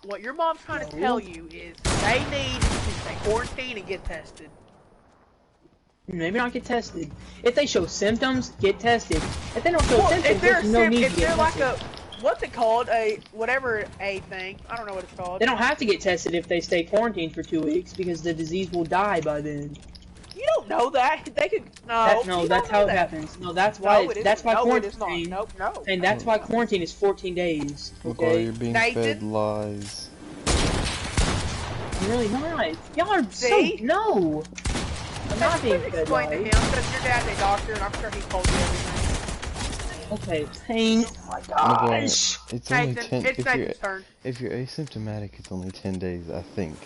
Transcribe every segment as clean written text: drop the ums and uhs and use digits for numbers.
What your mom's trying to tell you is they need to stay quarantined and get tested. Maybe not get tested. If they show symptoms, get tested. If they don't show symptoms, there's no need to get tested. Like a, what's it called? A whatever a thing. I don't know what it's called. They don't have to get tested if they stay quarantined for 2 weeks because the disease will die by then. You don't know that. They could no. That's how it happens. No, that's why. That's why quarantine. No. And that's why quarantine is 14 days. Okay. You're being fed lies. I'm really not. Y'all are so no. I'm not being fed explain to him because your dad's a doctor and I'm sure he told you everything. Okay, Payne. Oh my gosh. It's only 10. If you're asymptomatic, it's only 10 days, I think.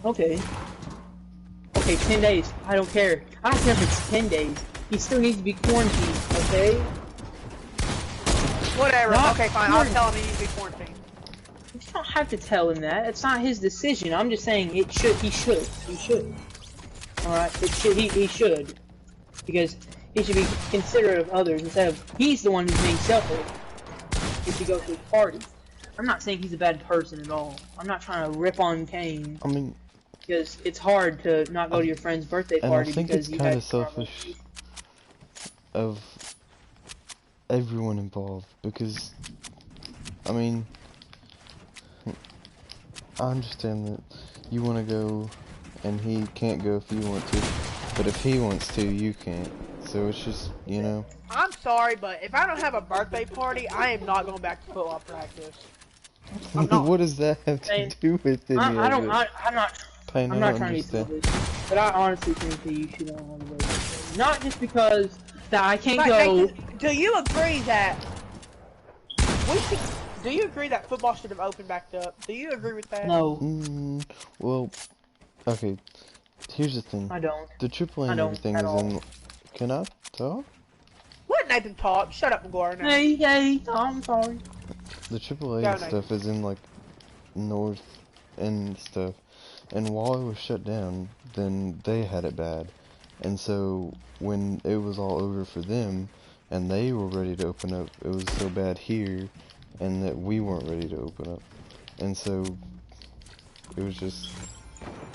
Okay. Okay, 10 days. I don't care. I don't care if it's 10 days. He still needs to be quarantined, okay? Whatever. Okay, fine. I'll tell him he needs to be quarantined. You don't have to tell him that. It's not his decision. I'm just saying it should. He should. Alright? It should. He should. Because he should be considerate of others instead of he's the one who's being selfish. He should go to his party. I'm not saying he's a bad person at all. I'm not trying to rip on Kane. I mean, because it's hard to not go to your friend's birthday party because you had. I think it's kind of selfish of everyone involved because, I mean, I understand that you want to go and he can't go if you want to, but if he wants to, you can't. So it's just, you know. I'm sorry, but if I don't have a birthday party, I am not going back to football practice. What does that have to do with it? I'm not trying to be selfish, but I honestly think that you should all have a birthday. Not just because that I can't go. Do you agree that we should? Do you agree that football should have opened back up? Do you agree with that? No. Well, okay. Here's the thing. I don't. The AAA and everything is in. Can I talk? Let Nathan talk. Shut up, McGuire. Now. Hey, I'm sorry. The AAA stuff is in like north and stuff, and while it was shut down, then they had it bad, and so when it was all over for them, and they were ready to open up, it was so bad here, and that we weren't ready to open up, and so it was just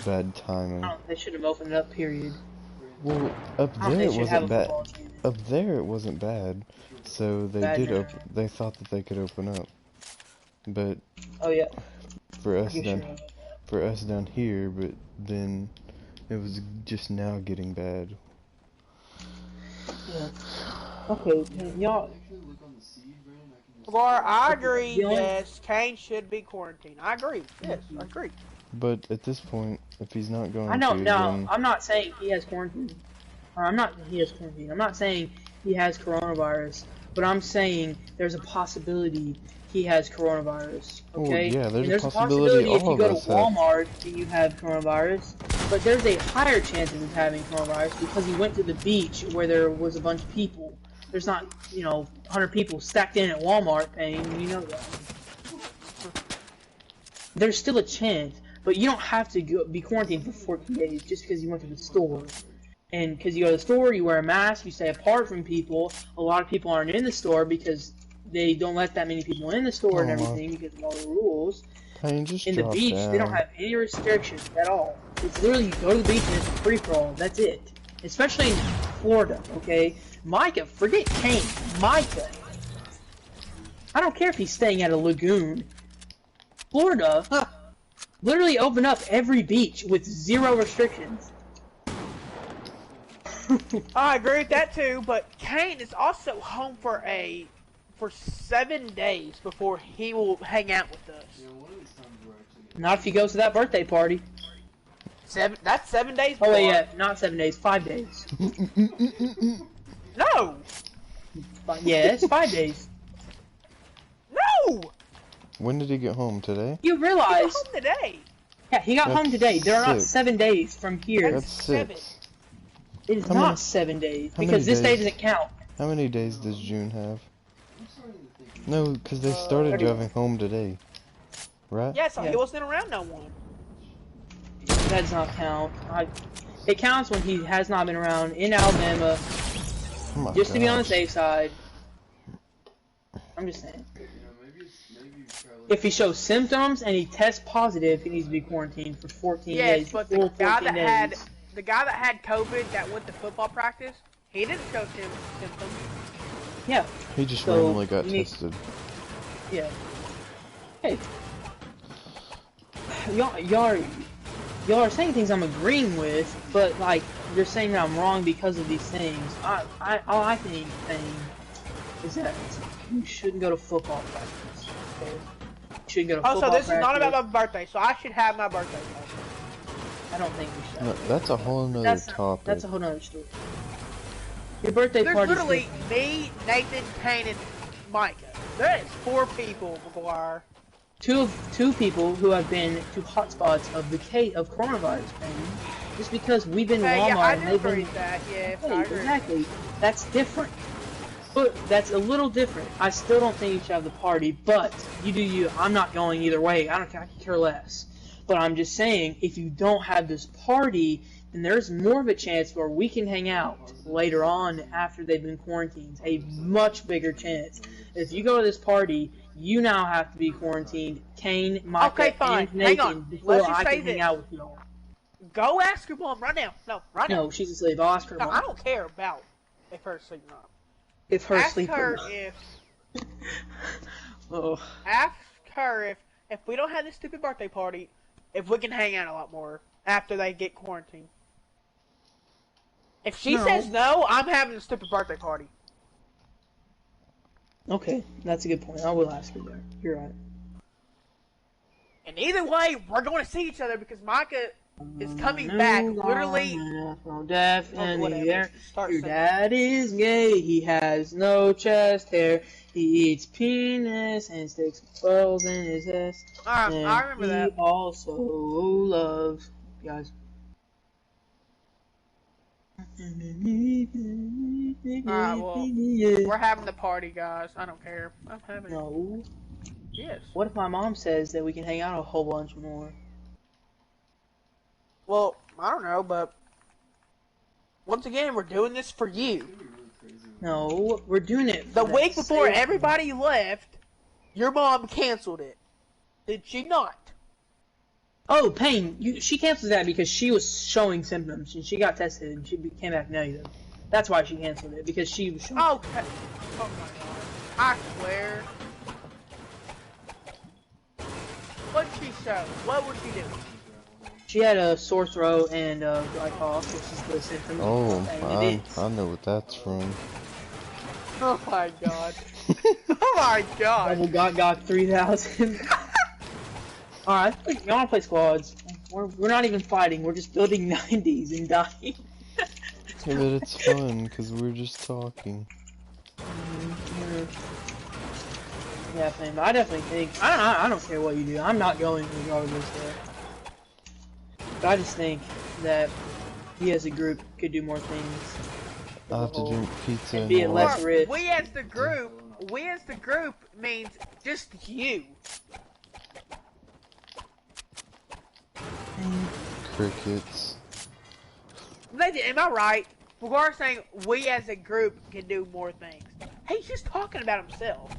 bad timing. They should have opened up. Period. Well, up there it wasn't bad. Up there it wasn't bad, so they they thought that they could open up, but for us down here, but then it was just now getting bad. Yeah. Okay, y'all. Well, I agree. Yes, Kane should be quarantined. I agree. Yes, I agree. But at this point, if he's not going I'm not saying he has quarantine. I'm not saying he has coronavirus, but I'm saying there's a possibility he has coronavirus. Okay? Oh, yeah, there's a possibility if you go to Walmart and you have coronavirus, but there's a higher chance of him having coronavirus because he went to the beach where there was a bunch of people. There's not, 100 people stacked in at Walmart paying, you know that. There's still a chance. But you don't have to be quarantined for 14 days just because you went to the store. And because you go to the store, you wear a mask, you stay apart from people. A lot of people aren't in the store because they don't let that many people in the store and everything because of all the rules. In the beach, they don't have any restrictions at all. It's literally you go to the beach and it's a free-for-all. That's it. Especially in Florida, okay? Micah, forget Kane. Micah. I don't care if he's staying at a lagoon. Florida... literally open up every beach with 0 restrictions. I agree with that too, but Kane is also home for 7 days before he will hang out with us. Not if he goes to that birthday party. That's 7 days. Oh wait, yeah, not 7 days, 5 days. No. Yeah, it's 5 days. No. When did he get home? Today? You realize? He got home today. Yeah, he got home today. There are not 7 days from here. That's 6. It is not 7 days because this day doesn't count. How many days does June have? No, because they started driving home today, right? Yeah, so he wasn't around no one. That does not count. It counts when he has not been around in Alabama, just to be on the safe side. I'm just saying. If he shows symptoms and he tests positive, he needs to be quarantined for 14 days. Yes, but the guy that had COVID that went to football practice, he didn't show symptoms. Yeah. He just randomly got tested. Yeah. Hey. Y'all are saying things I'm agreeing with, but like you're saying that I'm wrong because of these things. All I think is that you shouldn't go to football practice. Okay? You shouldn't go to football practice. So this is not about my birthday, so I should have my birthday party. I don't think we should. No, that's a whole nother topic. That's a whole nother story. Your birthday party. There's literally me, Nathan, Kane, and Micah. There is 4 people, McGuire. Two people who have been to hotspots of the coronavirus pain, just because we've been Walmart yeah, I and they've been. That. Yeah, hey, exactly. That's different. But that's a little different. I still don't think you should have the party, but you do you. I'm not going either way. I can care less. But I'm just saying, if you don't have this party, then there's more of a chance where we can hang out later on after they've been quarantined. A much bigger chance. If you go to this party, you now have to be quarantined. Kane, Micah, and Nathan before I can hang out with y'all. Go ask your mom right now. No, right now. No, she's asleep. I'll ask her. No, I don't care about if her asleep or not. If her ask sleep her or not. if. Oh. Ask her if we don't have this stupid birthday party, if we can hang out a lot more after they get quarantined. If she says no, I'm having a stupid birthday party. Okay, that's a good point. I will ask her there. You're right. And either way, we're going to see each other because Micah is coming back. Literally. Definitely. Your dad is gay. He has no chest hair. He eats penis and sticks balls in his ass. And I remember that. He also loves guys. Alright, well, we're having the party, guys. I don't care. I'm having it. No. Yes. What if my mom says that we can hang out a whole bunch more? Well, I don't know, but once again, we're doing this for you. No, we're doing it. The week before everybody left, your mom canceled it. Did she not? Oh, Payne, she canceled that because she was showing symptoms and she got tested and she came back negative. That's why she canceled it, because she was showing. Okay. Oh my god. I swear. What'd she show? What would she do? She had a sore throat and dry cough, which is the symptom. Oh, I know what that's from. Oh my god. Oh my god. Double got 3000. Alright, you wanna play squads? We're not even fighting, we're just building 90s and dying. Yeah, but it's fun, because we're just talking. Yeah, Payne, but I definitely think, I don't care what you do, I'm not going regardless there. But I just think that we as a group could do more things. I have to drink pizza and be less rich. We as the group means just you. Crickets. Am I right? We're saying we as a group can do more things. He's just talking about himself.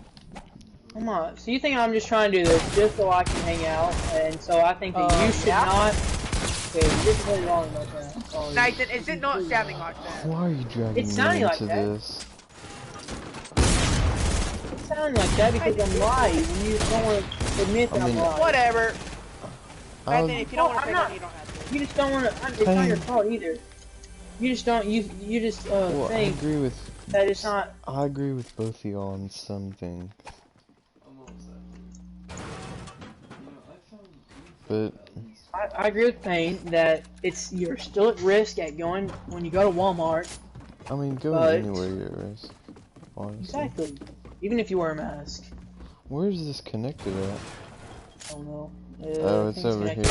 Come on. So you think I'm just trying to do this just so I can hang out, and so I think that you should not. Okay, you're totally wrong about that. Nathan, is it not sounding like that? Why are you dragging me into this? It's sounding like that because I'm lying, and you don't want to admit that I'm lying. Whatever. Nathan, if you don't want to say that, you don't have to. You just don't want to. It's not your fault either. You just don't. You just well, think I agree with that it's not. I agree with both of y'all on some things. But I agree with Payne that you're still at risk at going when you go to Walmart. I mean, going anywhere you're at risk. Honestly. Exactly. Even if you wear a mask. Where is this connected at? I don't know. Oh, it's over here.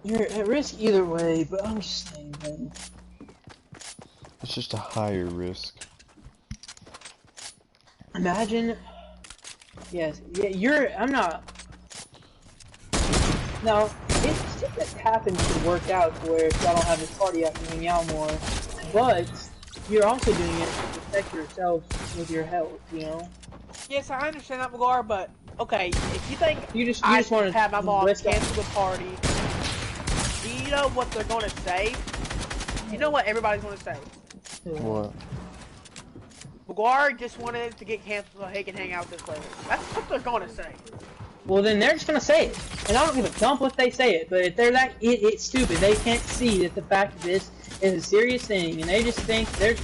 You're at risk either way, but I'm just saying, man. It's just a higher risk. Imagine. Yes, yeah, I'm not. Now, if it happens to work out to where if y'all don't have this party, I can hang out more. But you're also doing it protect yourself with your health, you know? Yes, I understand that, McGuire, but okay, if you think You just want to have my mom risk cancel the party, do you know what they're going to say? You know what everybody's going to say? What? McGuire just wanted it to get canceled so he can hang out with his players. That's what they're going to say. Well, then they're just gonna say it, and I don't give a dump if they say it. But if they're that it's stupid, they can't see that the fact of this is a serious thing, and they just think they're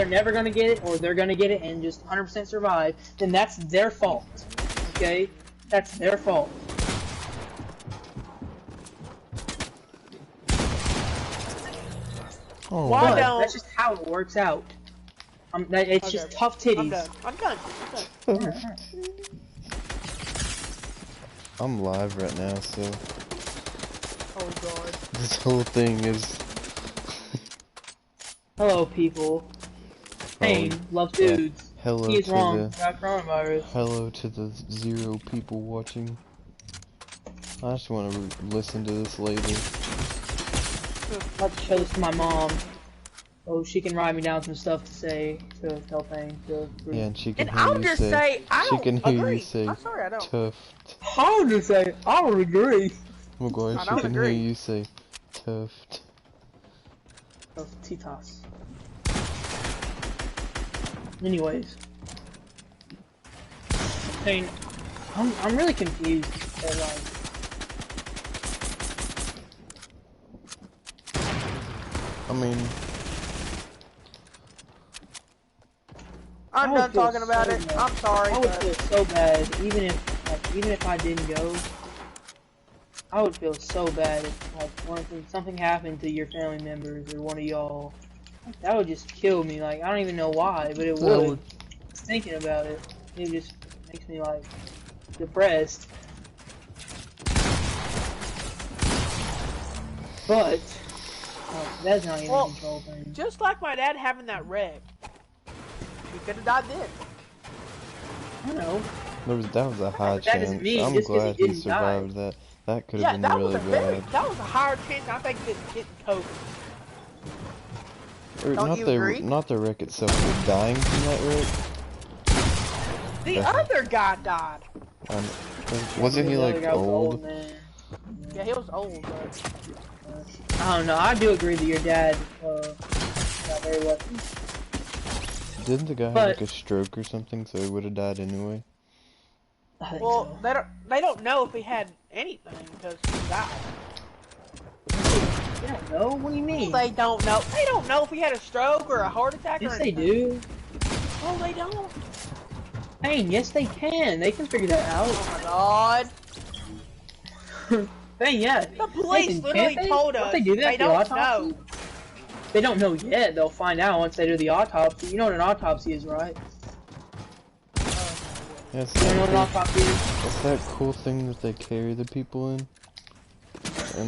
never gonna get it, or they're gonna get it and just 100% survive. Then that's their fault. Okay, that's their fault. Oh, Why But don't? that's just how it works out. It's Okay, just tough titties. I'm done. I'm live right now, so Oh god. this whole thing is. Hello, people. Pain loves dudes. Hello He is to wrong the. about coronavirus. Hello to the 0 people watching. I just want to listen to this later. Let's show this to my mom. Oh, she can write me down some stuff to say to tell Pain. Yeah, and she can And hear I'll you just say. say I She don't can hear agree. you say. I'm sorry, I don't. Tough. I'll just say I would agree. McGuire, I she don't can hear agree. you say tough. Oh, T-toss. Anyways, Pain, I'm really confused. At, like, I mean, I'm I would done feel talking about so it. bad. I'm sorry, I would but feel so bad, even if I didn't go. I would feel so bad if something happened to your family members or one of y'all. That would just kill me. Like, I don't even know why, but it That would. would. Just thinking about it, it just makes me like depressed. But that's not even Well, a control thing. just like my dad having that wreck, he could have died then. I know. that was a high but that doesn't chance. mean I'm just 'cause glad he he didn't survived that. That could Yeah, have that been was really bad. that was a higher chance I think than getting COVID. Or Don't not you the agree? not the wreck itself, but dying from that wreck. The Yeah. other guy died. Wasn't he The other like guy was old? man. Yeah, he was old, but I don't know. I do agree that your dad got very lucky. Didn't the guy have But- like a stroke or something, so he would have died anyway? I think well, so. they don't know if he had anything because he died. They don't know. What do you mean? They don't know. They don't know if he had a stroke or a heart attack or Yes, they anything. do. Oh, they don't. Pain, yes, they can. They can figure that out. Oh my god. Pain, yeah. The police Listen, literally can't they? told Don't us they do that they for the don't autopsy? know. They don't know yet. They'll find out once they do the autopsy. You know what an autopsy is, right? Yeah, it's You don't know what an that autopsy is? cool, it's that cool thing that they carry the people in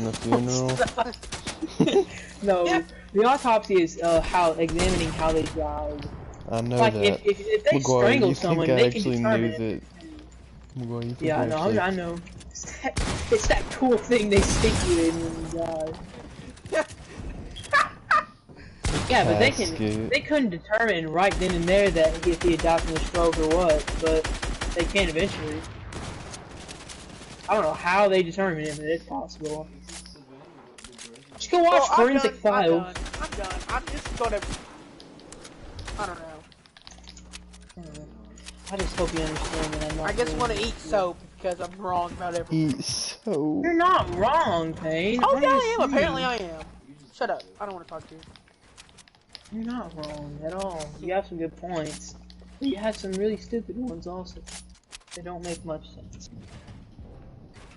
the funeral. No, Yeah. the autopsy is examining how they died. I know Like that. if they McGuire, strangle you someone, think I they can actually determine knew it. that? McGuire, you think Yeah, I I know. actually... I know. It's that cool thing they stick you in when you die. Yeah, but Casket. they couldn't determine right then and there that if he had died from a stroke or what, but they can eventually. I don't know how they determine it, but it's possible. Just go watch Forensic Files. I'm done. I'm just gonna. I don't know. I just hope you understand that I'm not. I just doing want to this eat shit. soap because I'm wrong about everything. Eat so... You're not wrong, Payne. Oh yeah, I am. Honestly. Apparently I am. Shut up. I don't want to talk to you. You're not wrong at all. You have some good points. But you have some really stupid ones also. They don't make much sense.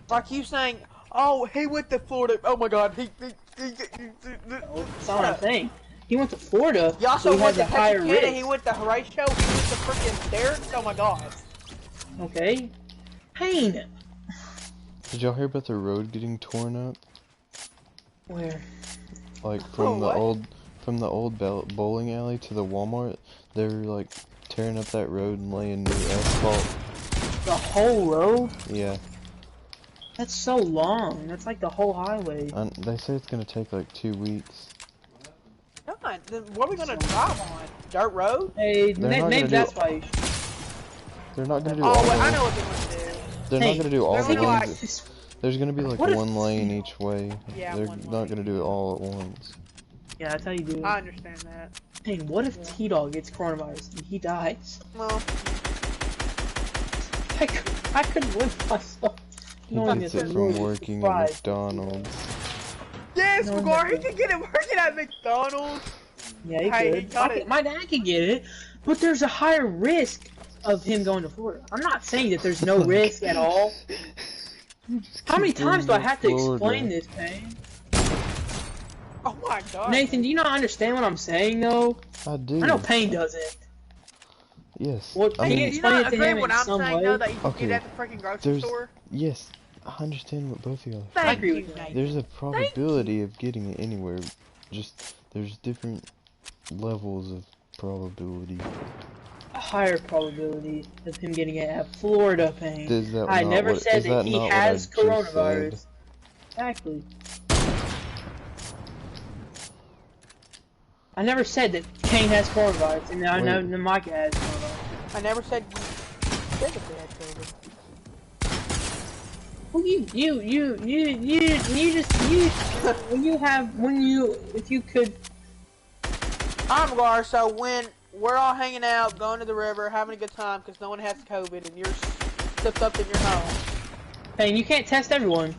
Like you saying, oh, he went to Florida. Oh my God, he That's not what I'm saying. He went to Florida. You also so he went has to a higher Texarkana. risk. He went to Horatio. He went to freaking Derrick. Oh my God. Okay. Payne. Did y'all hear about the road getting torn up? Where? Like from the what? old bowling alley to the Walmart, they were like tearing up that road and laying new asphalt. The whole road? Yeah, That's so long. That's like the whole highway. they say it's gonna take like 2 weeks. God, then what are we gonna drive on? Dirt road? Hey, They're not maybe gonna that's do. why. They're not gonna do Oh, all. wait, I know what they want to do. They're Hey, not gonna do all they're the gonna, lanes. There's gonna be like what if- one lane each way. Yeah, They're one not lane. gonna do it all at once. Yeah, that's how you do it. I understand that. Hey, what if T-Dog gets coronavirus and he dies? Well, I couldn't live myself. He knowing gets this it is from really working at surprised. McDonald's. yes, No, McGuire, he no. can get it working at McDonald's. Yeah, he Hey, could. he got it. My dad could get it, but there's a higher risk of him going to Florida. I'm not saying that there's no risk at all. How many times do I have to explain this, Payne? Oh my god. Nathan, do you not understand what I'm saying, though? I do. I know Payne doesn't. Yes. Well, I can you mean, Do you not explain it to agree him what in I'm some saying, way? though, that you can Okay, get at the freaking grocery there's store? yes. I understand what both of y'all are Thank I agree you, with you. Nathan. There's a probability of getting it anywhere. Just there's different levels of probability. A higher probability of him getting it at Florida, Payne. Is that I not never what- said is that that he not what I has just coronavirus. said? Exactly. I never said that Kane has coronavirus, and I know Wait. that Micah has coronavirus. I never said you said that they had COVID. Well, if you could, I'm McGuire, so when we're all hanging out, going to the river, having a good time, because no one has COVID, and you're slipped up in your home. Payne, you can't test everyone.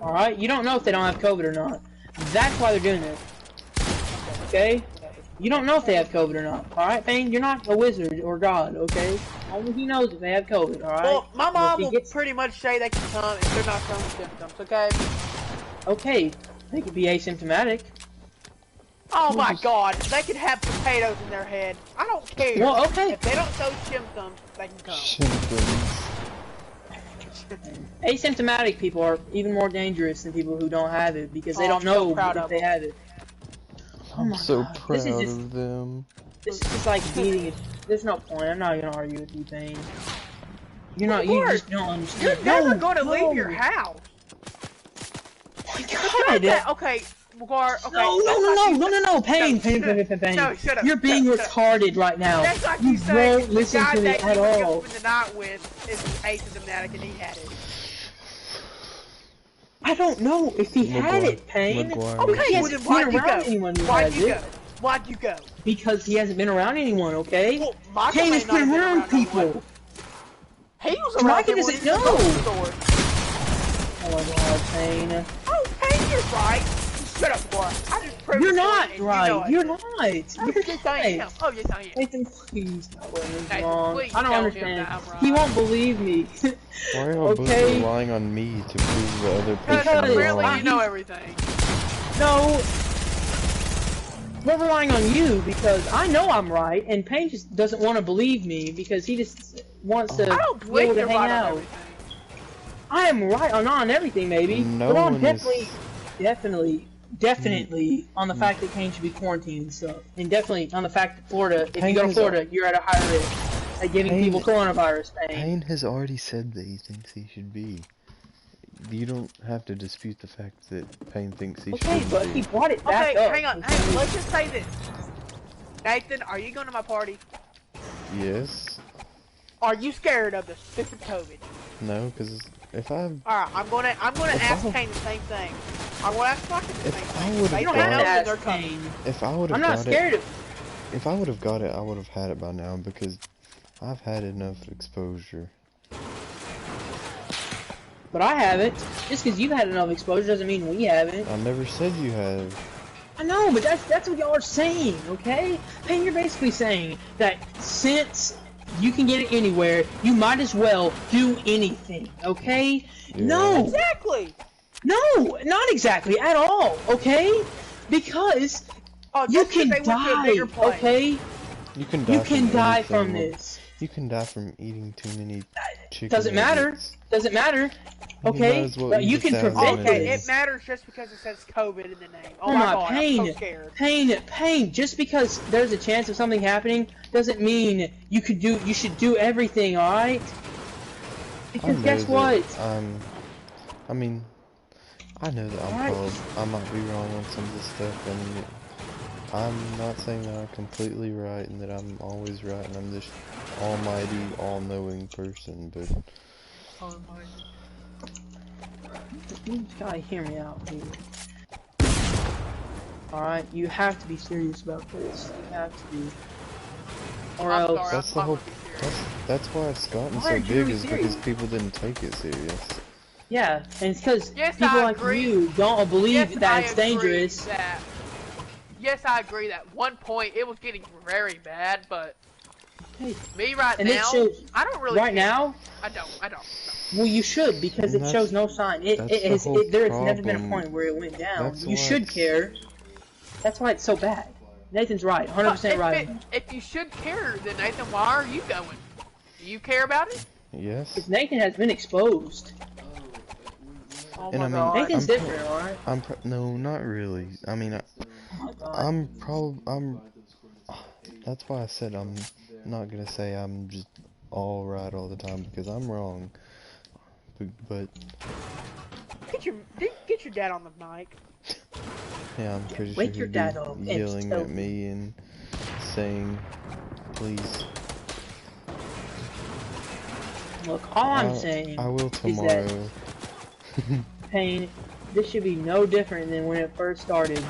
Alright? You don't know if they don't have COVID or not. That's why they're doing this. Okay? You don't know if they have COVID or not. Alright, Payne? You're not a wizard or god, okay? Only he knows if they have COVID, alright? Well, my mom will gets... pretty much say they can come if they're not showing symptoms, okay? Okay, they could be asymptomatic. Oh my god, they could have potatoes in their head. I don't care. Well, okay. If they don't show symptoms, they can come. Symptoms. Asymptomatic people are even more dangerous than people who don't have it because they Oh, don't I'm so know proud if of they them. have it. Oh I'm my so God. proud This is just- of them. This is just like beating it. There's no point. I'm not gonna argue with you, Payne. You're not. Of You course. just don't understand. You're never No, gonna no. leave your house. Oh my God. God. Okay, McGuire, okay. No, Payne, No, Payne. No, shut up. You're being shut up. retarded right now. That's like You you saying won't the listen guy to me that at you would all. spend the night with is asymptomatic and he had it. I don't know if he had it, Payne. McGuire. Because he Okay, well hasn't then why'd been you around go? anyone who Why'd has you it. go? Why'd you go? Because he hasn't been around anyone, okay? Well, Michael Payne may has not have been been around around people. anyone. He was around Micah people when doesn't he was at the know. grocery store. Oh my God, Payne. Oh, Payne, you're right. Shut up, boy. I just proved You're it for not you, and right. You know You're it. not. Oh, You're yes, I am. right. Oh, yes, I am. Nathan, please stop letting this Nathan, wrong. please I don't tell him understand. that I'm He right. won't believe me. Why are y'all both Okay. relying on me to prove the other Because person apparently wrong? you know everything. No. We're relying on you because I know I'm right, and Payne just doesn't want to believe me because he just wants to I don't be believe able to you're hang right on out. everything. I am right on everything, maybe. No but I'm one is- definitely on the fact that Kane should be quarantined and stuff. And definitely on the fact that Florida, if Payne you go to has Florida, you're at a higher risk at giving Payne- people coronavirus, Payne. Payne has already said that he thinks he should be. You don't have to dispute the fact that Payne thinks he Okay, should but be. he brought it back Okay, up. hang on. Let's just say this. Nathan, are you going to my party? Yes. Are you scared of the stupid COVID? No, because if I Alright, I'm gonna If ask I- Kane the same thing. I'm gonna ask Marcus the If same I thing. would've They You don't don't got- have to know that they're ask coming. Kane. if I would I'm have not got scared it, of if I would have got it, I would have had it by now because I've had enough exposure. But I haven't. Just because you've had enough exposure doesn't mean we haven't. I never said you have. I know, but that's what y'all are saying, okay? Payne, you're basically saying that since you can get it anywhere, you might as well do anything, okay? Yeah. No! Exactly. No! Not exactly, at all, okay? Because Oh, you just 'cause can they went to a die, bigger place. okay? You can die You can from die anything, from Will. this. You can die from eating too many chicken Doesn't matter. nuggets. Doesn't matter. You Okay? might as well But eat you a can thousand prevent Okay, this. it matters just because it says COVID in the name. Oh Oh my my, god, I'm Payne, so scared. Payne, just because there's a chance of something happening doesn't mean you should do everything, alright? I Because know guess that what? I mean, I know that Alright. I might be wrong on some of this stuff, and I'm not saying that I'm completely right and that I'm always right and I'm this almighty, all-knowing person, but... You just gotta hear me out here. Alright, you have to be serious about this. You have to be. Or I'm else... sorry, That's the whole... That's why it's gotten so big, is because people didn't take it serious. Yeah, and it's because Yes, people I like agree. you don't believe Yes, that I it's agree dangerous. that- yes, I agree that one point it was getting very bad, but Hey, me right and it now, shows I don't really right care. now. I don't. Well, you should, because And it shows no sign. It's never been a problem. point where it went down. That's You why should it's- care. That's why it's so bad. Nathan's right, 100% right. If you should care, then Nathan, why are you going? Do you care about it? Yes. Because Nathan has been exposed. Oh And my I mean, God. Nathan's different, alright? No, not really. I mean, that's why I said I'm not gonna say I'm just all right all the time, because I'm wrong. But Get your dad on the mic. yeah, I'm pretty Wake sure your he'd dad be up and yelling tell at me and saying, please. Look, all I'm saying I will is tomorrow. that Pain, this should be no different than when it first started.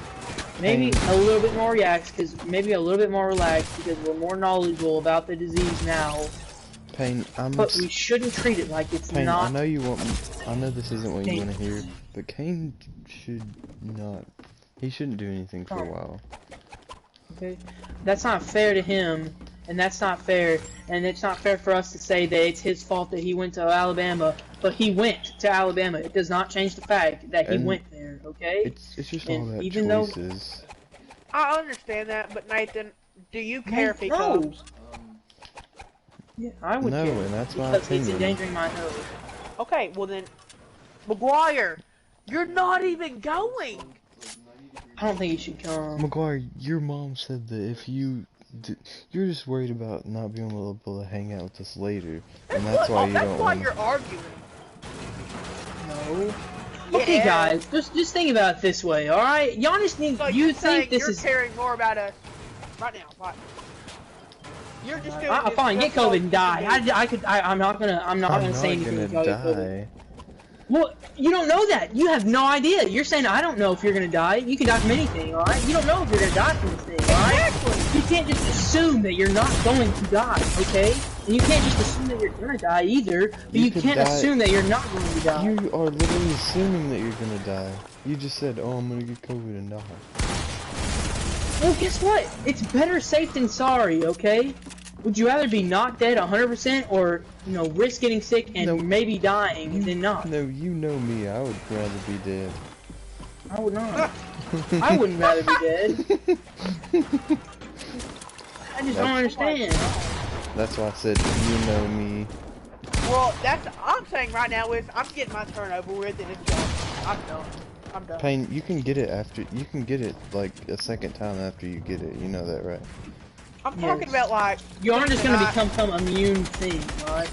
Maybe a little bit more relaxed, because maybe a little bit more relaxed, because we're more knowledgeable about the disease now. Pain, But we shouldn't treat it like it's Pain, not. I know you want me. I know this isn't what you Pain. want to hear, but Kane should not. He shouldn't do anything for a while. Okay, that's not fair to him, and that's not fair. And it's not fair for us to say that it's his fault that he went to Alabama. But he went to Alabama. It does not change the fact that he went there. Okay. It's just And all about even though- choices. I understand that, but Nathan, do you care if he No. comes? Yeah, I would No, care. and that's my Because it's opinion. endangering my health. Okay, well then, McGuire, you're not even going. I don't think he should come. McGuire, your mom said that if you're just worried about not being able to hang out with us later, and that's why you don't That's why want. you're arguing. No. Okay, Yeah. guys, just think about it this way, all right? Y'all just think So you you're saying think this you're is caring more about us right now. Right? You're just doing this fine. Get just so COVID you and can die. do- I'm not gonna say anything gonna until I get COVID. die. Well, you don't know that. You have no idea. You're saying I don't know if you're gonna die. You can die from anything, all right? You don't know if you're gonna die from this thing, all right? Exactly. You can't just assume that you're not going to die, okay? And you can't just assume that you're gonna die either. But You you could can't die- assume that you're not going to die. You are literally assuming that you're gonna die. You just said, "Oh, I'm gonna get COVID and die." Well, guess what? It's better safe than sorry, okay? Would you rather be not dead 100% or, you know, risk getting sick and No. maybe dying than not? No, you know me. I would rather be dead. I would not. I wouldn't rather be dead. I just don't understand. That's why I said, you know me. Well, that's I'm saying right now is I'm getting my turn over with and it's done. I'm done. I'm done. Payne, you can get it like a second time after you get it. You know that, right? I'm talking about like You aren't just gonna tonight. become some immune thing, alright?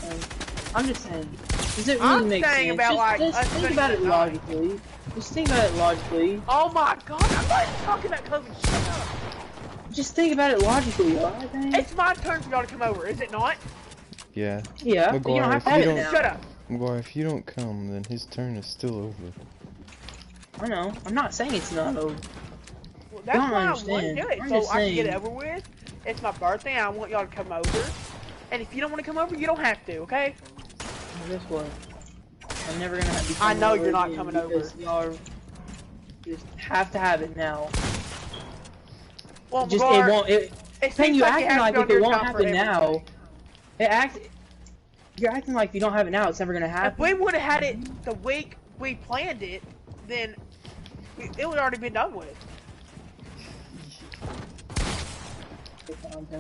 I'm just saying. Does it really I'm make saying sense? about, like, Just us think spending about it the night. logically. Just think about it logically. Oh my God! I'm not even talking about COVID. Shut up. Just think about it logically, alright? It's my turn for y'all to come over, is it not? Yeah. Yeah, but you don't McGuire, have to if have you it don't- now. Shut up. McGuire, if you don't come, then his turn is still over. I know. I'm not saying it's not over. Well, that's Don't why I understand. want to do it, I'm so just I can get it saying. over with. It's my birthday, and I want y'all to come over. And if you don't want to come over, you don't have to, okay? Well, guess what? I'm never gonna have to. I know you're not coming over. Y'all just have to have it now. Well, Just McGuire, it won't. it Pain, seems you like acting have like to if be it on your won't time for happen now. everything. You're acting like if you don't have it now, it's never gonna If happen. we would have had it the week we planned it, then it would already been done with.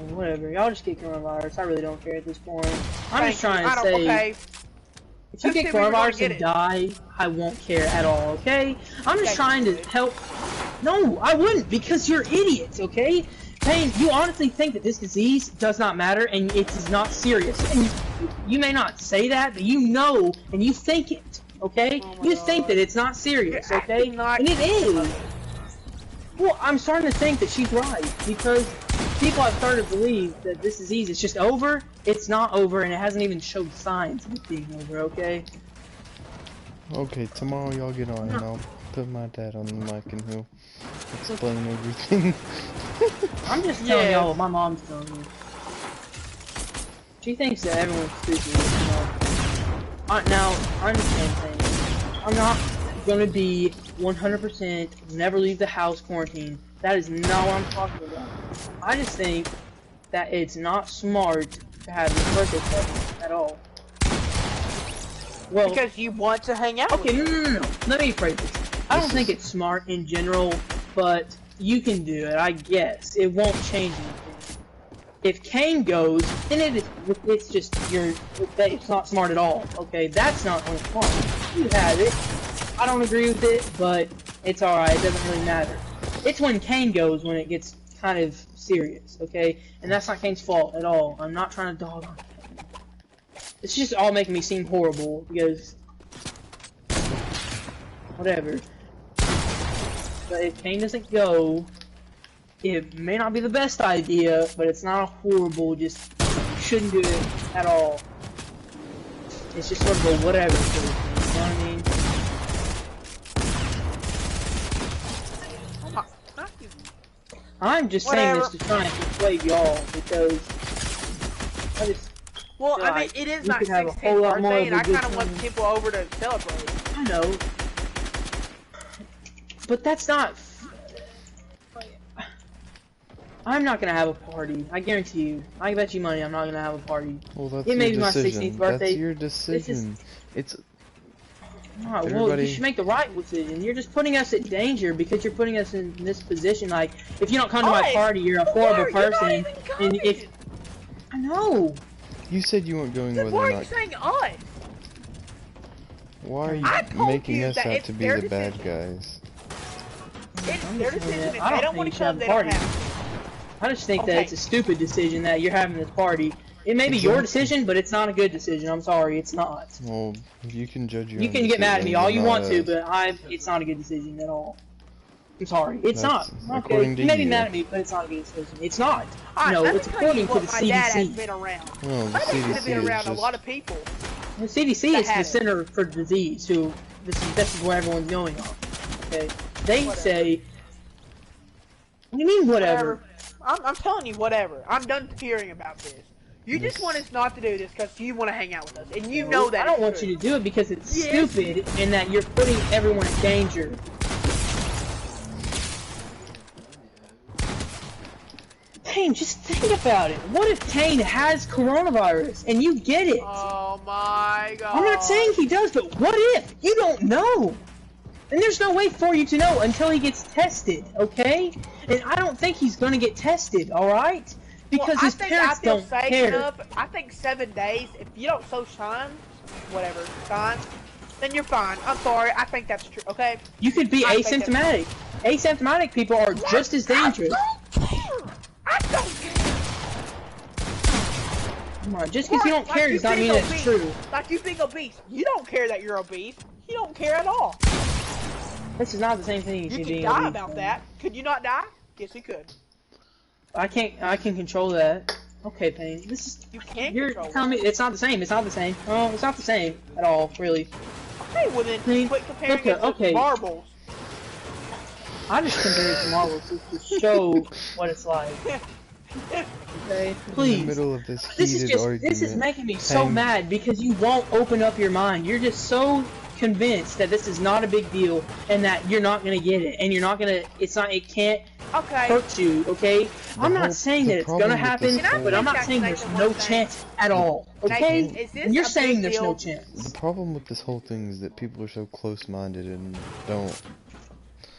Whatever. Y'all just get coronavirus. I really don't care at this point. I'm just trying I to don't, say, okay. if you Who get said we were gonna coronavirus get and it? die, I won't care at all. Okay? I'm just Yeah, trying you to would. help. No, I wouldn't, because you're idiots. Okay? Payne, you honestly think that this disease does not matter and it is not serious. And you may not say that, but you know and you think it. Okay? Oh my You think God. that it's not serious. You're Okay? acting like- And it is. Well, I'm starting to think that she's right, because people have started to believe that this disease is just over. It's not over, and it hasn't even showed signs of it being over, okay? Okay, tomorrow y'all get on and I'll put my dad on the mic and he'll explain everything. I'm just telling y'all what my mom's telling me. She thinks that everyone's stupid, you know. Now, I understand things. I'm not gonna be 100% never leave the house quarantine. That is not what I'm talking about. I just think that it's not smart to have this birthday party at all. Well, because you want to hang out. Okay, no. Let me phrase this. I don't think it's smart in general, but you can do it, I guess. It won't change anything. If Kane goes, then it's just it's not smart at all. Okay, that's not smart. You have it. I don't agree with it, but it's alright. It doesn't really matter. It's when Kane goes when it gets kind of serious, okay? And that's not Kane's fault at all. I'm not trying to dog on Kane. It's just all making me seem horrible because whatever. But if Kane doesn't go, it may not be the best idea, but it's not a horrible, just shouldn't do it at all. It's just sort of a whatever sort of thing, you know what I mean? I'm just saying this to try and persuade y'all because I just well, I mean, it is my 16th birthday, and I kind of want people over to celebrate. I know, but that's not. I'm not gonna have a party. I guarantee you. I bet you money I'm not gonna have a party. Well, that's it may be my decision. 16th birthday. That's your decision. It's. Well, you should make the right decision. You're just putting us at danger because you're putting us in this position. Like, if you don't come to my party, you're a horrible person. And if I know. You said you weren't going with why are you saying us? Why are you making us out to be the bad guys? It's their decision. If they don't want to come, they don't have to. I just think that it's a stupid decision that you're having this party. It may be your decision, but it's not a good decision. I'm sorry, it's not. Well, you can judge your You can get mad at me all you want to, but it's not a good decision at all. I'm sorry, it's not. Okay, you may be mad at me, but it's not a good decision. It's not. No, it's according to the CDC. My dad has been around. Well, the my dad has been CDC around a lot of people. The CDC is the Center for Disease, who this is where everyone's going on. Okay, they say. What do you mean, whatever? I'm telling you, whatever. I'm done hearing about this. You just want us not to do this because you want to hang out with us, and you know that. I don't want you to do it because it's stupid and that you're putting everyone in danger. Kane, just think about it. What if Kane has coronavirus and you get it? Oh my god. I'm not saying he does, but what if? You don't know. And there's no way for you to know until he gets tested, okay? And I don't think he's gonna get tested, alright? Because his parents don't care. I think 7 days, if you don't show signs, then you're fine. I'm sorry, I think that's true, okay? You could be asymptomatic. Asymptomatic people are just as dangerous. I don't care! Come on, just because you don't care does not mean it's true. Like you being obese. You don't care that you're obese. You don't care at all. This is not the same thing as you can die about that. Could you not die? Yes, you could. I can control that. Okay, Payne. You're telling me it's not the same. It's not the same. Oh, it's not the same at all, really. Okay, well then quit comparing it to marbles. I just compare it to marbles to show what it's like. Okay, please. In the middle of this heated argument, this is making me so mad because you won't open up your mind. You're just so convinced that this is not a big deal and that you're not gonna get it and you're not gonna. It can't hurt you. Okay. I'm not saying that it's gonna happen, but I'm not saying there's no chance at all. Okay. And you're saying there's no chance. The problem with this whole thing is that people are so close-minded and don't.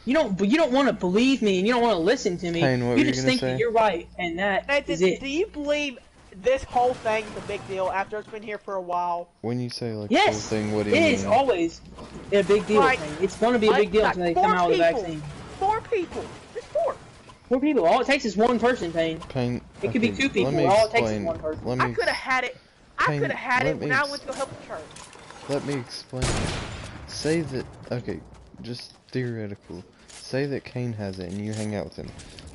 You don't want to believe me and you don't want to listen to me. Payne, you just think that you're right and that is it. Do you believe this whole thing is a big deal after it's been here for a while? When you say like the whole thing, what do you mean? It is always a big deal. It's going to be a big deal until they come out with the vaccine. 4 people. Just 4. 4 people. All it takes is one person, Payne. It could be 2 people. All it takes is one person. I could have had it. I could have had it when I went to go help the church. Let me explain. Say that. Okay, just theoretical. say that Kane has it and you hang out with him,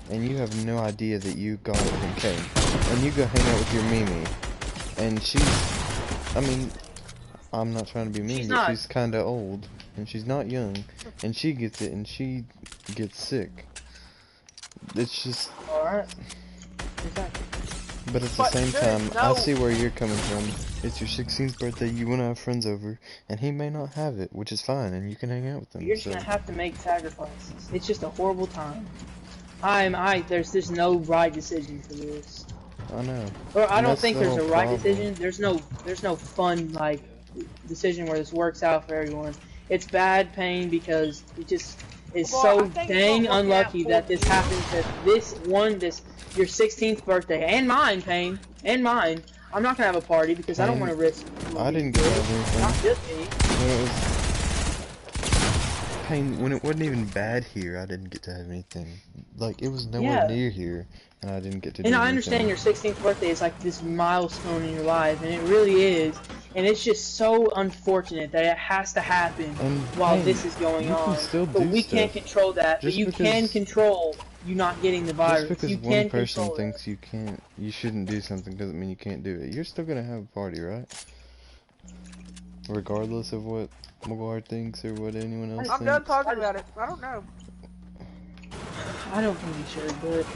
and you have no idea that you got it from Kane, and you go hang out with your Mimi, and she's, I mean, I'm not trying to be mean, but she's kinda old, and she's not young, and she gets it, and she gets sick. It's just... Alright. Exactly. But at the same time, I see where you're coming from. It's your 16th birthday, you want to have friends over, and he may not have it, which is fine, and you can hang out with them. You're just gonna have to make sacrifices. It's just a horrible time. There's no right decision for this. I know. Or I don't think there's a right decision. There's no fun, like, decision where this works out for everyone. It's bad pain because it just is so dang unlucky that this happens. That your 16th birthday and mine, Pain, and mine. I'm not gonna have a party because I don't want to risk. I didn't get anything. Not just me. Pain, when it wasn't even bad here, I didn't get to have anything. Like, it was nowhere near here, and I didn't get to do anything. And I understand your 16th birthday is like this milestone in your life, and it really is. And it's just so unfortunate that it has to happen while this is going on. But we can't control that. But you can control you not getting the virus. Just because one person thinks you shouldn't do something doesn't mean you can't do it. You're still gonna have a party, right? Regardless of what McGuire thinks or what anyone else thinks. I'm done talking about it. I don't know. I don't think you should, but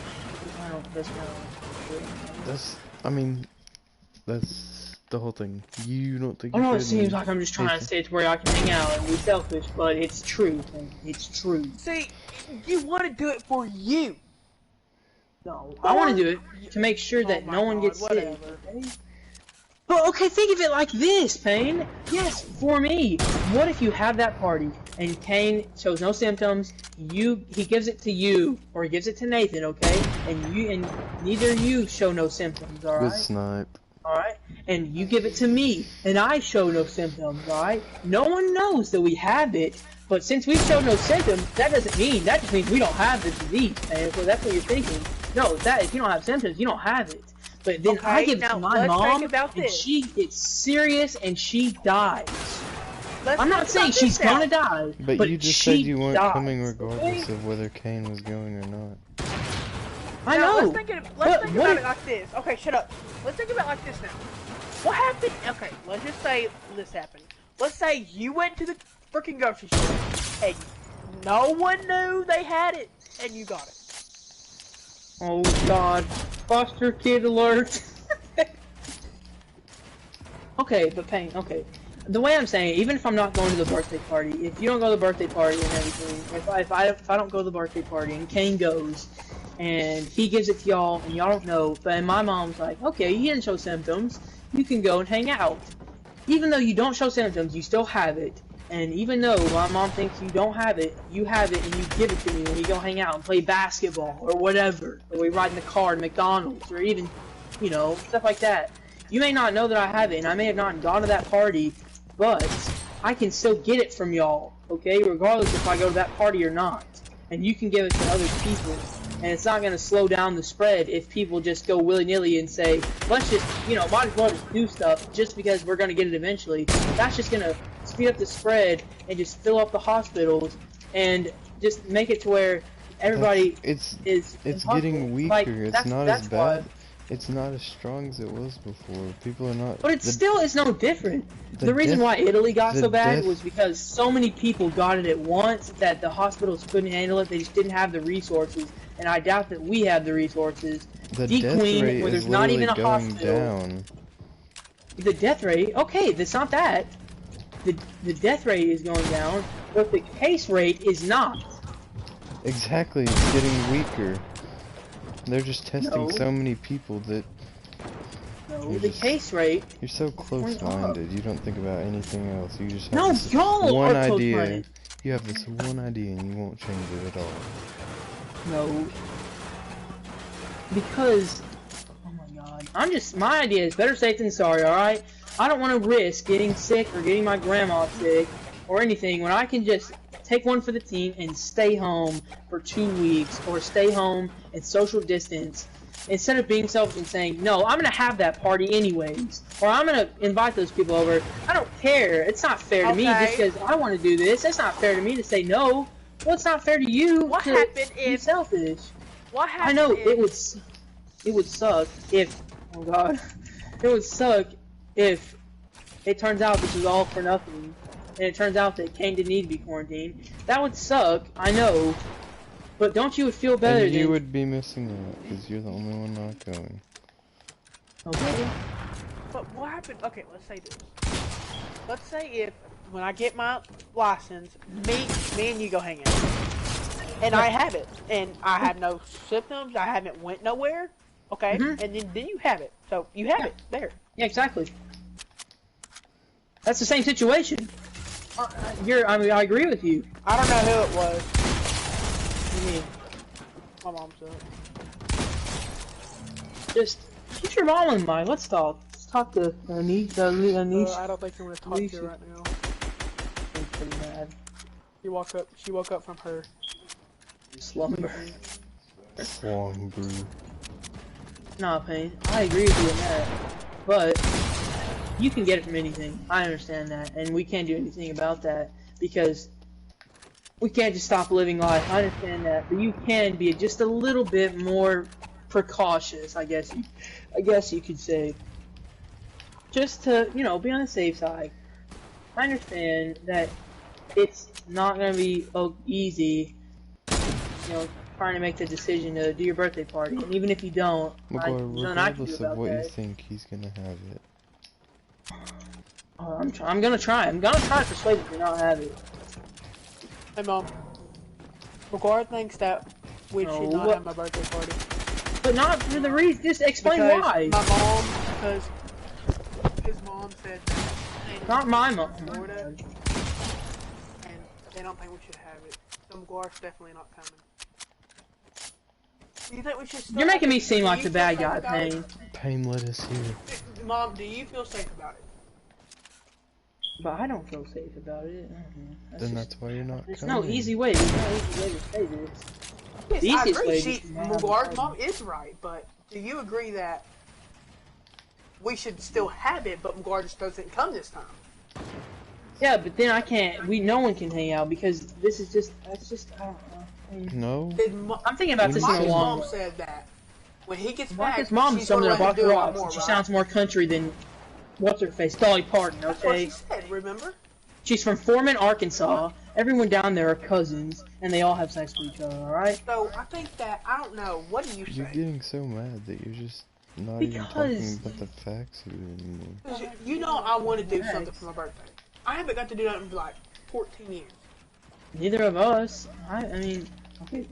I don't. That's the whole thing. You don't think? I know it seems like I'm just trying to stay to where I can hang out and be selfish, but it's true. It's true. See, you want to do it for you. No, I want to do it to make sure that no one gets sick. Okay? But okay, think of it like this, Payne. Yes, for me. What if you have that party and Kane shows no symptoms? He gives it to you, or he gives it to Nathan, okay? And neither you show no symptoms, all right? Good snipe. All right, and you give it to me, and I show no symptoms, all right? No one knows that we have it, but since we show no symptoms, that just means we don't have the disease, man. So that's what you're thinking. No, if you don't have symptoms, you don't have it. But then I give it to my mom, and she gets serious, and she dies. I'm not saying she's gonna die, but you just said you weren't coming regardless of whether Kane was going or not. I know. Let's think about it like this. Okay, shut up. Let's think about it like this now. What happened? Okay, let's just say this happened. Let's say you went to the freaking grocery store, and no one knew they had it, and you got it. Oh God, foster kid alert. Okay, but Payne, okay. The way I'm saying, even if I'm not going to the birthday party, if you don't go to the birthday party and everything, if I don't go to the birthday party and Kane goes, and he gives it to y'all and y'all don't know, but my mom's like, okay, he didn't show symptoms, you can go and hang out. Even though you don't show symptoms, you still have it. And even though my mom thinks you don't have it, you have it and you give it to me when we go hang out and play basketball or whatever. Or we ride in the car to McDonald's or even, you know, stuff like that. You may not know that I have it and I may have not gone to that party, but I can still get it from y'all, okay? Regardless if I go to that party or not. And you can give it to other people. And it's not going to slow down the spread if people just go willy-nilly and say, let's just, you know, might as well just do stuff just because we're going to get it eventually. That's just going to speed up the spread and just fill up the hospitals and just make it to where everybody it's is getting weaker. Like, it's not as bad. It's not as strong as it was before. People are not. But it still is no different. The reason why Italy got so bad was because so many people got it at once that the hospitals couldn't handle it. They just didn't have the resources. And I doubt that we have the resources. The death rate where there's not even a hospital. Down. The death rate? Okay, that's not that. The death rate is going down, but the case rate is not. Exactly, it's getting weaker. They're just testing so many people that... No, the case rate... You're so close-minded, you don't think about anything else. You just No, have this y'all one are idea. close-minded. You have this one idea and you won't change it at all. No. Because... Oh my god. My idea is better safe than sorry, alright? I don't want to risk getting sick or getting my grandma sick or anything when I can just take one for the team and stay home for 2 weeks or stay home and social distance instead of being selfish and saying, no, I'm going to have that party anyways, or I'm going to invite those people over. I don't care. It's not fair to me just because I want to do this. It's not fair to me to say no. Well, it's not fair to you. What to happened be if? selfish? What I happened? know if, it would suck if. Oh God, it would suck if it turns out this is all for nothing, and it turns out that Kane didn't need to be quarantined. That would suck. I know. But don't you feel better? And you would be missing out because you're the only one not going. Okay. But what happened? Okay, let's say this. Let's say if when I get my license, me and you go hang out, and I have it, and I have no symptoms. I haven't went nowhere. Okay, and then you have it. So you have it there. Yeah, exactly. That's the same situation. I mean, I agree with you. I don't know who it was. What do you mean? My mom said. Just keep your mom in mind. Let's talk. Let's talk to Anisha. I don't think you want to talk to her right now. I'm pretty mad. She woke up from her Slumber. Slumber. Nah, Pain. I agree with you on that. But you can get it from anything. I understand that, and we can't do anything about that because we can't just stop living life. I understand that, but you can be just a little bit more precautious, I guess you could say. Just to, you know, be on the safe side. I understand that it's not gonna be easy, you know, trying to make the decision to do your birthday party, and even if you don't, regardless of what you think, he's gonna have it. I'm gonna try to persuade him to not have it. Hey mom, McGuire thinks that we should not have my birthday party. But not for the reason. Just explain because why. Because his mom said that. Not my mom. Florida, and they don't think we should have it. So McGuire's definitely not coming. Do you think we should? You're making me seem like the bad guy, Payne. Payne, let us hear. Mom, do you feel safe about it? But I don't feel safe about it. Then that's why you're not there's coming. No easy way. There's no easy way to say this. Yes, the easiest I agree. way McGuire's mom is right, but do you agree that we should still have it, but McGuire just doesn't come this time? Yeah, but then I can't. No one can hang out because this is just. That's just. I don't know. No. I'm thinking about this in a His long. mom said that when he gets back, Marcus' mom she's something gonna let about him do a lot rocks. more, She right? sounds more country than what's her face, Dolly Parton. That's what Okay. she said. Remember? She's from Foreman, Arkansas. Everyone down there are cousins, and they all have sex with each other. All right. So I think that I don't know. What do you say? You're getting so mad that you're just not even talking about the facts of it anymore. You know I want to do something for my birthday. I haven't got to do that in like 14 years. Neither of us. I mean,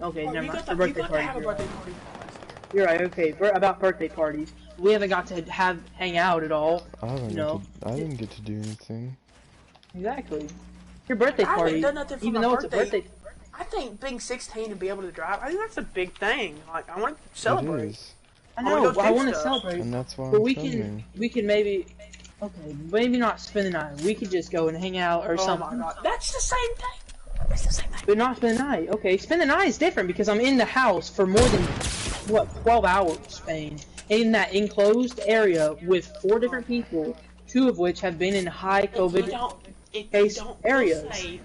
okay, never mind. The birthday you got to have a party. birthday party last year. You're right. Okay, about birthday parties, we haven't got to hang out at all. I didn't get to do anything. Exactly. Your birthday I party, haven't done nothing for even my though birthday. it's a birthday. I think being 16 and be able to drive, I think that's a big thing. Like, I want to celebrate. It is. I know. I want to stuff. celebrate. And that's why But I'm we coming. can maybe. Okay, maybe not spend the night. We could just go and hang out or something. Oh my god, that's the same thing. That's the same thing. But not spend the night. Okay, spend the night is different because I'm in the house for more than, what, 12 hours, Spain. In that enclosed area with 4 different people, 2 of which have been in high COVID case areas. If you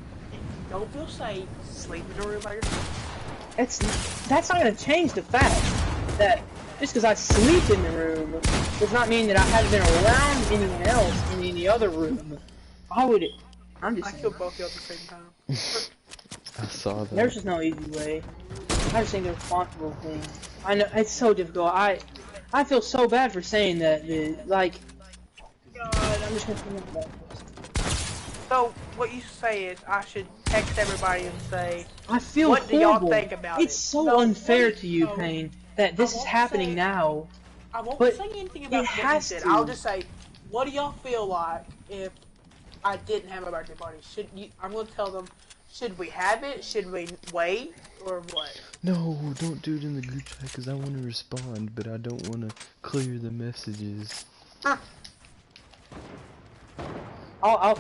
don't feel safe, sleep in a room by yourself. That's not going to change the fact that just because I sleep in the room does not mean that I haven't been around anyone else in any other room. I'm just I saying. killed both of you at the same time. I saw that. There's just no easy way. I just think the responsible thing. I know it's so difficult. I feel so bad for saying that. Like, God, I'm just gonna think about this. So what you say is I should text everybody and say, I feel what do y'all horrible. think about it? It's so unfair to you, Payne, that this is happening now. I won't But say anything about it what you has said. to. I'll just say, what do y'all feel like if I didn't have a birthday party? I'm gonna tell them, should we have it? Should we wait? Or what? No, don't do it in the group chat because I want to respond, but I don't want to clear the messages. Huh. I'll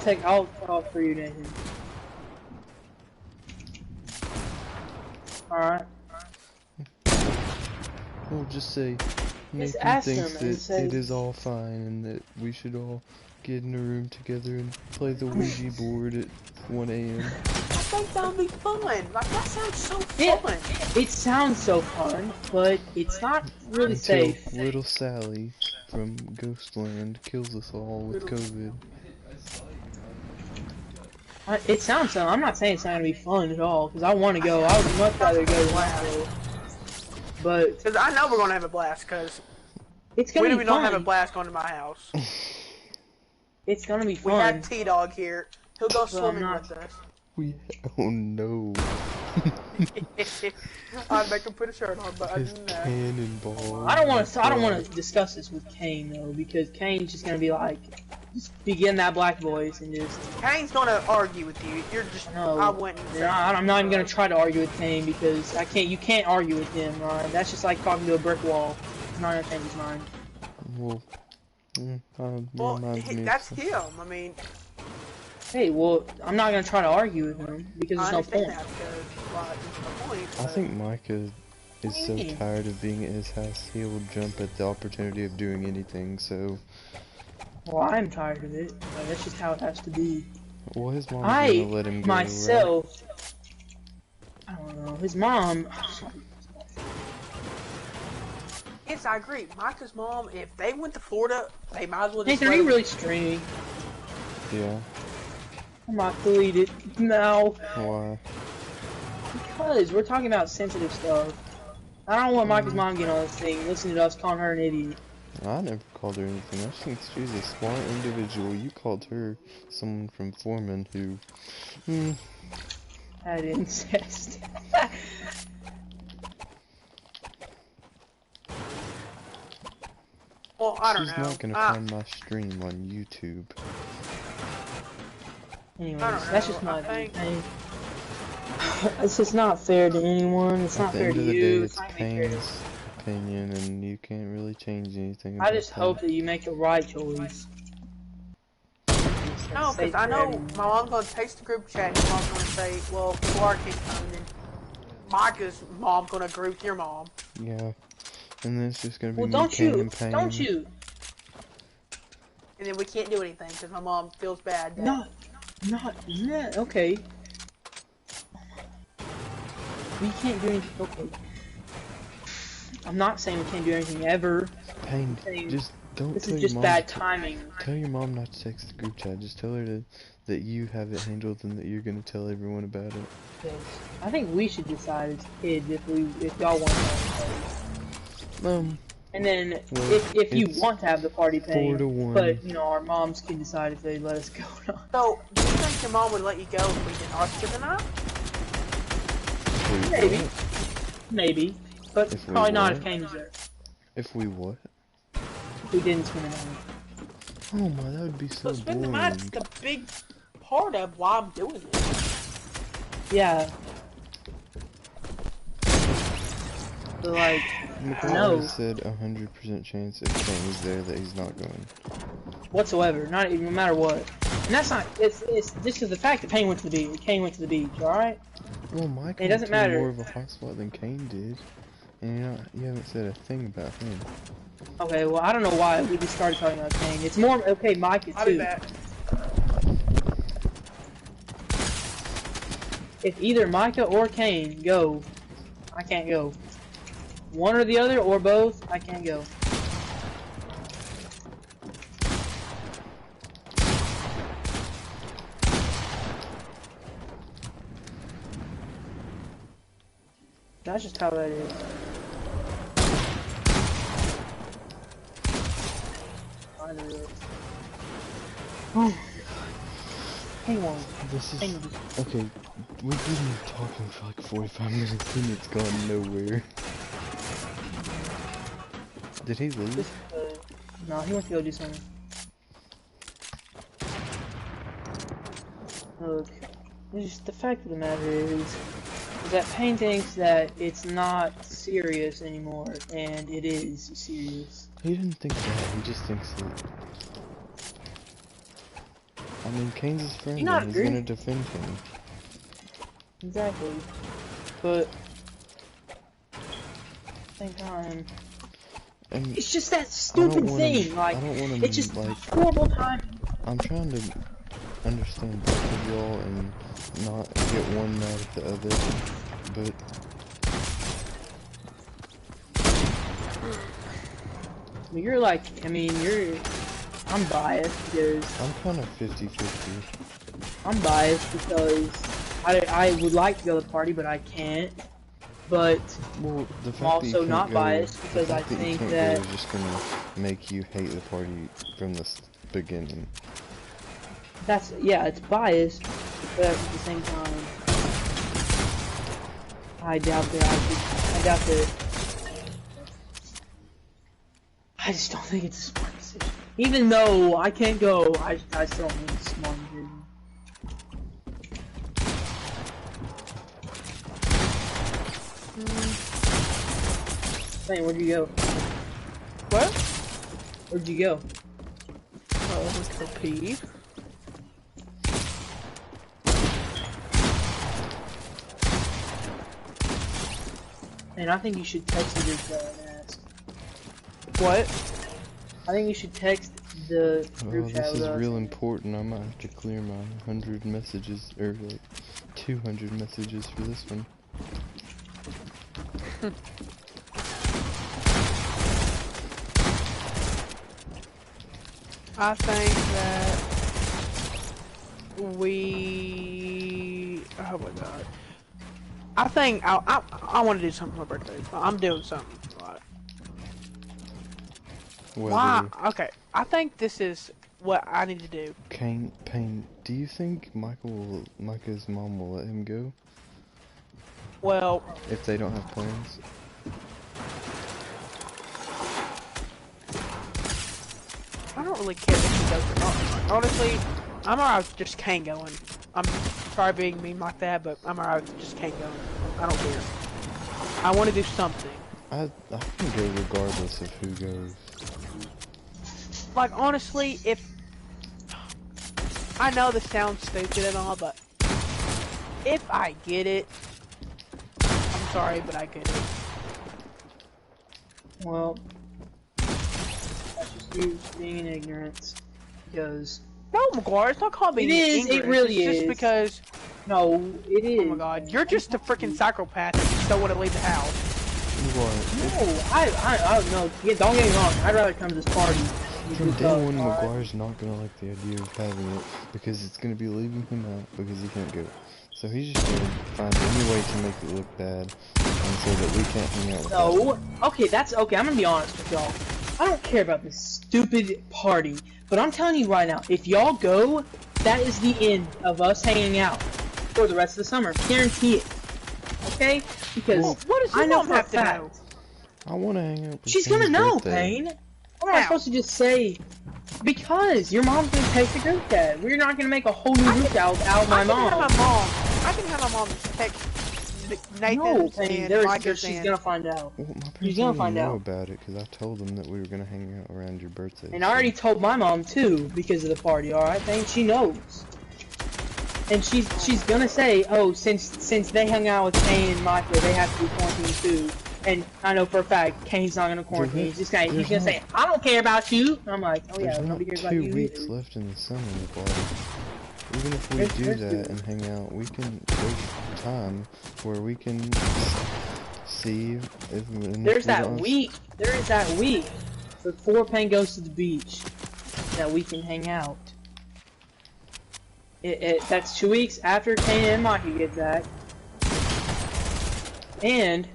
talk for you, Nathan. Alright. We'll just say, Nathan thinks that it is all fine and that we should all get in a room together and play the Ouija board at 1 a.m. I think that would be fun. Like, that sounds so fun. It sounds so fun, but it's not really safe. Until little Sally from Ghostland kills us all with COVID. It sounds so. I'm not saying it's not gonna be fun at all, because I want to go. I would much rather go than not go. But because I know we're gonna have a blast. Because it's gonna be fun. We don't have a blast going to my house. It's gonna be fun. We have T-Dog here. He'll go swimming with us. Oh no. I'd make him put a shirt on, but his cannonball. I don't want to discuss this with Kane though, because Kane's just gonna be like, just begin that black voice and just. Kane's gonna argue with you. You're just. No, I wouldn't. I'm not even gonna try to argue with Kane because I can't. You can't argue with him, Ryan. That's just like talking to a brick wall. He's not gonna change his mind. Well, that's him. I mean. Hey, well, I'm not gonna try to argue with him because there's no point. I think Micah is so tired of being at his house, he will jump at the opportunity of doing anything, so... Well, I'm tired of it. That's just how it has to be. Well, his mom's gonna let him go, myself... right? I don't know, his mom... Yes, I agree. Micah's mom, if they went to Florida, they might as well just... Nathan, are you really streaming? Yeah. I might delete it now. Why? Because we're talking about sensitive stuff. I don't want Micah's mom getting on this thing, listening to us calling her an idiot. I never called her anything. I just think she's a smart individual. You called her someone from Foreman who... had incest. Well, I don't know. She's not gonna find my stream on YouTube. Anyways, that's just my opinion. It's just not fair to anyone. It's not fair to you. It's Kane's opinion, and you can't really change anything about I just hope that you make the right choice. No, because I know my mom's gonna text the group chat and mom's gonna say, well, Clark can't come, and then Micah's mom's gonna agree with your mom. Yeah. And then it's just gonna be don't you. Don't you? And then we can't do anything because my mom feels bad. Yeah, okay. We can't do anything. Okay. I'm not saying we can't do anything ever. Payne, just don't this tell is your just mom bad timing. Tell your mom not to text the group chat. Just tell her that you have it handled and that you're gonna tell everyone about it. Yes. I think we should decide as kids if y'all want to. And then if you want to have the party paying, but you know our moms can decide if they let us go or not. So do you think your mom would let you go if we did Oscar tonight? Maybe, but probably not if Kane was there. If we what? If we didn't spend the night. Oh my, that would be so boring. Spend the night's the big part of why I'm doing this. Yeah. But like, no. said 100% chance if Kane is there that he's not going. Whatsoever, not even no matter what. And that's not. It's just because the fact that Kane went to the beach. Kane went to the beach. All right. Well, Mike it doesn't matter. More of a hot spot than Kane did, and you haven't said a thing about him. Okay, well I don't know why we just started talking about Kane. It's more okay, Mike is too. I'll be back. If either Micah or Kane go, I can't go. One or the other, or both, I can't go. That's just how that is. Oh. Hang on. This is... Okay, we've been talking for like 45 minutes and it's gone nowhere. Did he leave? No, he went to go do something. Look, just the fact of the matter is that Payne thinks that it's not serious anymore, and it is serious. He didn't think that, he just thinks that... I mean, Kane's his friend and he's gonna defend him. Exactly. But... at the same time... And it's just that stupid thing. Like, it's just like, horrible timing. I'm trying to understand both of y'all and not get one mad at the other, but You're like, I mean, I'm biased because I'm kind of 50-50. I'm biased because I would like to go to the party, but I can't. But Well, the fact I'm also not go, biased because I think that is just gonna make you hate the party from the beginning. that's, yeah, it's biased, but at the same time, I doubt that I just don't think it's a smart decision. Even though I can't go, I still don't think it's a smart decision. Hey, where'd you go? What? Where'd you go? Oh, for pee. And I think you should text the group chat and ask. What? I think you should text the group chat. This is real important. I might have to clear my 100 messages, or like 200 messages for this one. I think that oh my god. I think I want to do something for my birthday. I'm doing something. Why? Okay. I think this is what I need to do. Payne, do you think Micah's mom will let him go? Well, if they don't have plans? I don't really care if he does or not. Honestly, I'm alright with just Kane going. I'm sorry being mean like that, but I'm alright with just Kane going. I don't care. I want to do something. I can go regardless of who goes. Like, honestly, if... I know this sounds stupid and all, but... if I get it... I'm sorry, but I get it. Well... that's just you being in ignorance. Because... No, McGuire, it's not called being ignorant. It really it's is. just because... No, it is. Oh my god, you're just a freaking psychopath and you just don't want to leave the house. What? No, I no, don't get me wrong, I'd rather come to this party. From day one, McGuire's not gonna like the idea of having it, because it's gonna be leaving him out, because he can't go. So he's just gonna find any way to make it look bad, and so that we can't hang out with No, okay, okay, I'm gonna be honest with y'all. I don't care about this stupid party, but I'm telling you right now, if y'all go, that is the end of us hanging out for the rest of the summer. Guarantee it. Okay? Because what does I know mom for a have to know? fact. I wanna hang out with She's Payne's gonna know, birthday. Payne. What am I supposed to just say? Because your mom's gonna text the group chat. We're not gonna make a whole new group chat without my mom. I can have my mom text Nathan No, Payne, and Micah. she's gonna find out. Well, my She's parents gonna didn't find know out. about it, because I told them that we were gonna hang out around your birthday. And I already told my mom too, because of the party, alright? Payne, she knows. And she's gonna say, oh, since they hung out with Kane and Micah, they have to be quarantined too. And I know for a fact, Kane's not gonna quarantine. He's gonna say, I don't care about you. And I'm like, oh yeah, nobody cares about you. There's 2 weeks left in the summer, McGuire. Even if we do that and hang out, we can, there's time where we can see if... There's that week. There is that week before Payne goes to the beach that we can hang out. That's 2 weeks after Kane and Mikey get that. And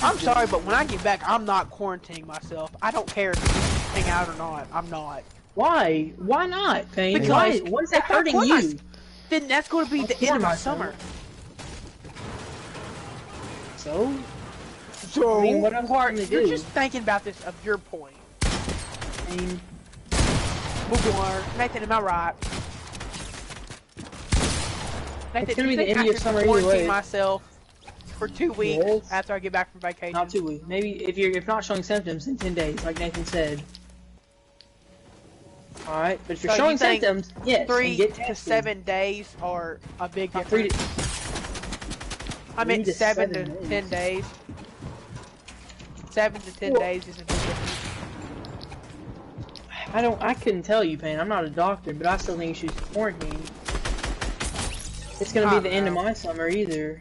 I'm sorry, but when I get back, I'm not quarantining myself. I don't care if you hang out or not. I'm not. why? Why not, Payne? Because What is that hurting course you? Then that's going to be the end of my summer. So? So, I mean, what I'm hard to you're do. just thinking about this of your point. I mean, Nathan, am I right? Nathan, It's gonna do you be the think end of I your should summer either quarantine way. myself for 2 weeks Yes. after I get back from vacation? not 2 weeks. Maybe if not showing symptoms in 10 days, like Nathan said. Alright, but if you're So showing you think symptoms, yes, 3 and get to tested. 7 days are a big Not 3 difference. to I meant 3 to 7 to 7 10 days. 7 to 10 days is a big difference. I couldn't tell you, Payne. I'm not a doctor, but I still think you should quarantine. It's gonna be the end of my summer either.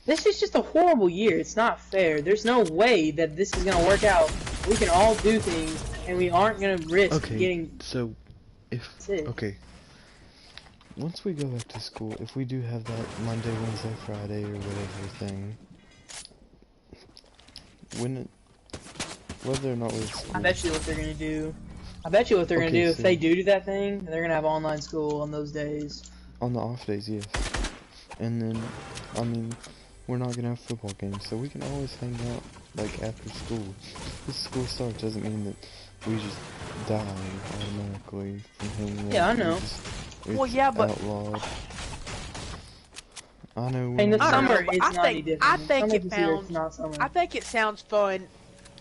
This is just a horrible year. It's not fair. There's no way that this is gonna work out. We can all do things, and we aren't gonna risk getting. So, okay. Once we go back to school, if we do have that Monday, Wednesday, Friday, or whatever thing, whether or not we're at school. I bet you what they're gonna do. I bet you what they're gonna do if they do that thing. They're gonna have online school on those days. On the off days, yes. And then, I mean, we're not gonna have football games, so we can always hang out like after school. If school starts doesn't mean that we just die automatically from hanging out. Yeah, I know. Well, yeah, but outlawed. I know. In the summer, it's not any different. I think it sounds fun.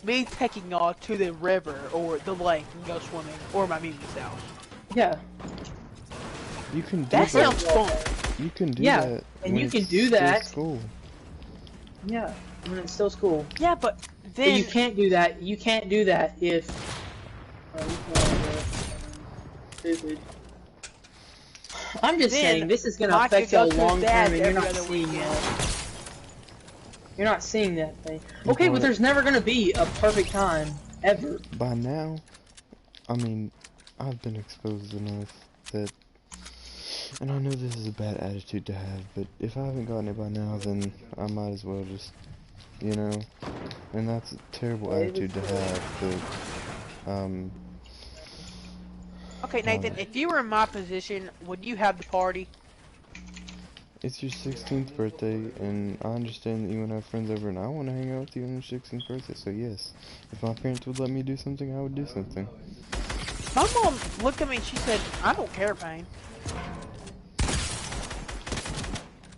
Me taking y'all to the river or the lake and go swimming, or my music's house. Yeah. You can do that. Sounds fun. You can do that. And you can do that. School. Yeah, when it's still school. Yeah, but then you can't do that. You can't do that if. Stupid. I'm just saying this is gonna affect y'all long term, and you're not seeing that. You're not seeing that thing. Okay, but there's never gonna be a perfect time ever. By now, I mean, I've been exposed enough that, and I know this is a bad attitude to have, but if I haven't gotten it by now, then I might as well just, you know, and that's a terrible attitude to have, but, okay, Nathan, if you were in my position, would you have the party? It's your 16th birthday, and I understand that you want to have friends over, and I want to hang out with you on your 16th birthday, so yes. If my parents would let me do something, I would do something. My mom looked at me and she said, I don't care, Payne.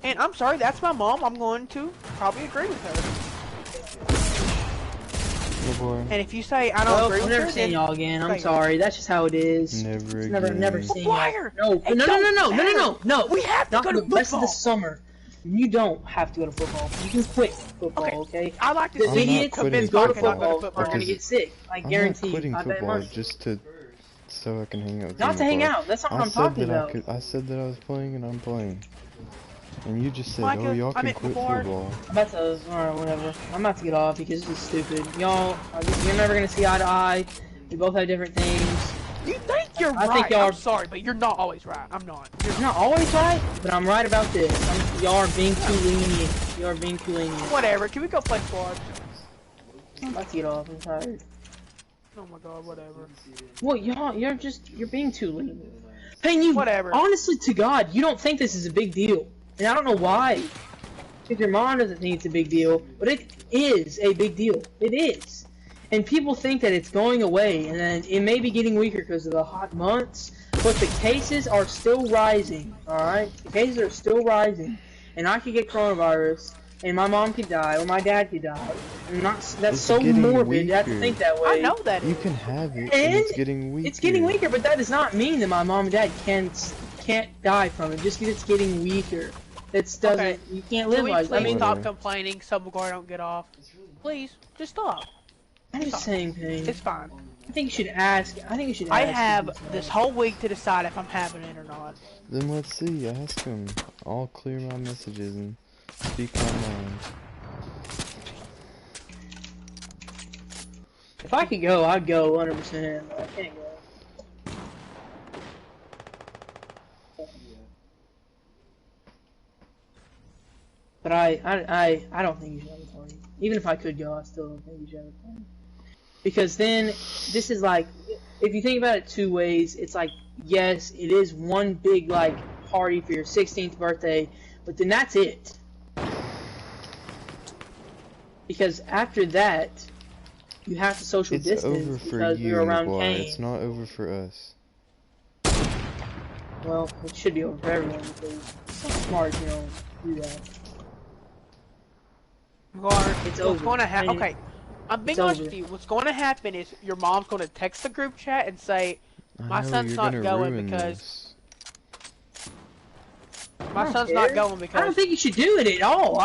And I'm sorry, that's my mom. I'm going to probably agree with her. Yeah, boy. And if you say I don't agree with her, never seen y'all again. I'm sorry. That's just how it is. Never again. Never seen y'all. No. We have to go to the rest football. of the summer. You don't have to go to football. You can quit football, okay? I like to the idiots who go to football are gonna get sick. I guarantee you. I'm not quitting football just so I can hang out with you. Not to hang out. That's not what I'm talking about. I said that I was playing, and I'm playing. And you just said, Micah, oh, y'all can quit football. I'm about to, alright, whatever. I'm about to get off because this is stupid. Y'all, you're never gonna see eye to eye. We both have different things. You think you're right. Think y'all I'm sorry, but you're not always right. I'm not. You're not always right, but I'm right about this. Y'all are being too lenient. Y'all are being too lenient. Whatever. Can we go play squad? I'm about to get off. I'm tired. Oh my god, whatever. Well, you're being too lenient. Payne, whatever. Honestly to God, you don't think this is a big deal. And I don't know why. If your mom doesn't think it's a big deal, but it is a big deal. It is. And people think that it's going away, and then it may be getting weaker because of the hot months, but the cases are still rising, alright? The cases are still rising. And I could get coronavirus, and my mom could die, or my dad could die. And that's so morbid to have to think that way. I know that. You can have it, and it's getting weaker. It's getting weaker, but that does not mean that my mom and dad can't die from it, just because it's getting weaker. You can't live like that. Please stop complaining so McGuire don't get off. Please, just stop. I'm just saying, Payne. It's fine. I think you should ask. I have this whole week to decide if I'm having it or not. Then let's see. Ask him. I'll clear my messages and speak my mind. If I could go, I'd go 100%. I can't go. But I don't think you should have a party. Even if I could go, I still don't think you should have a party. Because then, this is like, if you think about it two ways, it's like, yes, it is one big, like, party for your 16th birthday, but then that's it. Because after that, you have to social distance because you're around Kane. It's not over for us. Well, it should be over for everyone because it's so smart, you know, do that. It's what's going to happen? Okay, I'm being honest with you. What's going to happen is your mom's going to text the group chat and say, "My son's not going because I don't think you should do it at all.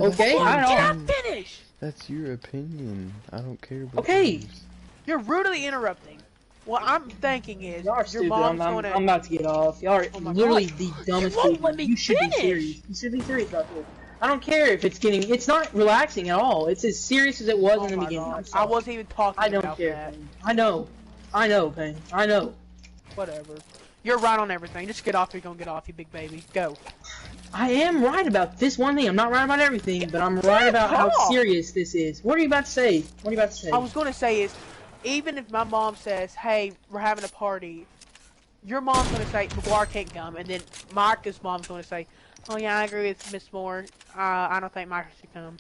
Okay, Can I finish? That's your opinion. I don't care about Okay. yours. You're rudely interrupting. What I'm thinking is, Y'all are your stupid. mom's I'm gonna. about to get off. Y'all are Oh my literally God. the dumbest You won't people. let me You should be finish. serious. You should be serious about this. I don't care if it's getting. It's not relaxing at all. It's as serious as it was Oh in the my beginning. God. I'm sorry. I wasn't even talking I don't about care, that. Payne. I know, Payne. I know. Whatever. You're right on everything. Just get off. You're gonna get off, you big baby. Go. I am right about this one thing. I'm not right about everything, but I'm right about how serious this is. What are you about to say? What are you about to say? I was gonna say is, even if my mom says, "Hey, we're having a party," your mom's gonna say McGuire can't come, and then Micah's mom's gonna say, "Oh yeah, I agree with Miss Moore. I don't think Micah should come."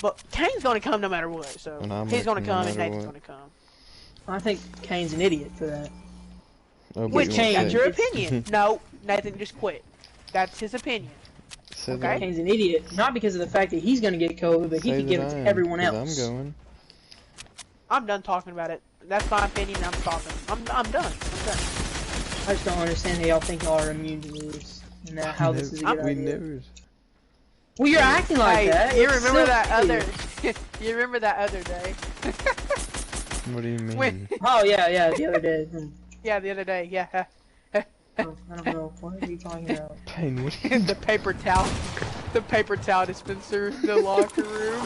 But Kane's gonna come no matter what, so he's gonna come and Nathan's gonna come. I think Kane's an idiot for that. Oh, Which that's your It's- opinion. No, Nathan just quit. That's his opinion. Say Okay. that. Kane's an idiot, not because of the fact that he's gonna get COVID, but he Say could give it that I to am, everyone 'cause else. I'm going. I'm done talking about it. That's my opinion. I'm stopping. I'm done. I'm done. I just don't understand how y'all think y'all are immune to this, and that how this is a good We idea. never. Well, you're acting like Hey, that. you It's remember so that weird. other? You remember that other day? What do you mean? When- Oh yeah, the other day. Yeah, the other day. Yeah. Oh, I don't know. What are you talking about? Pain, what do you The paper towel. The paper towel dispenser in the locker room.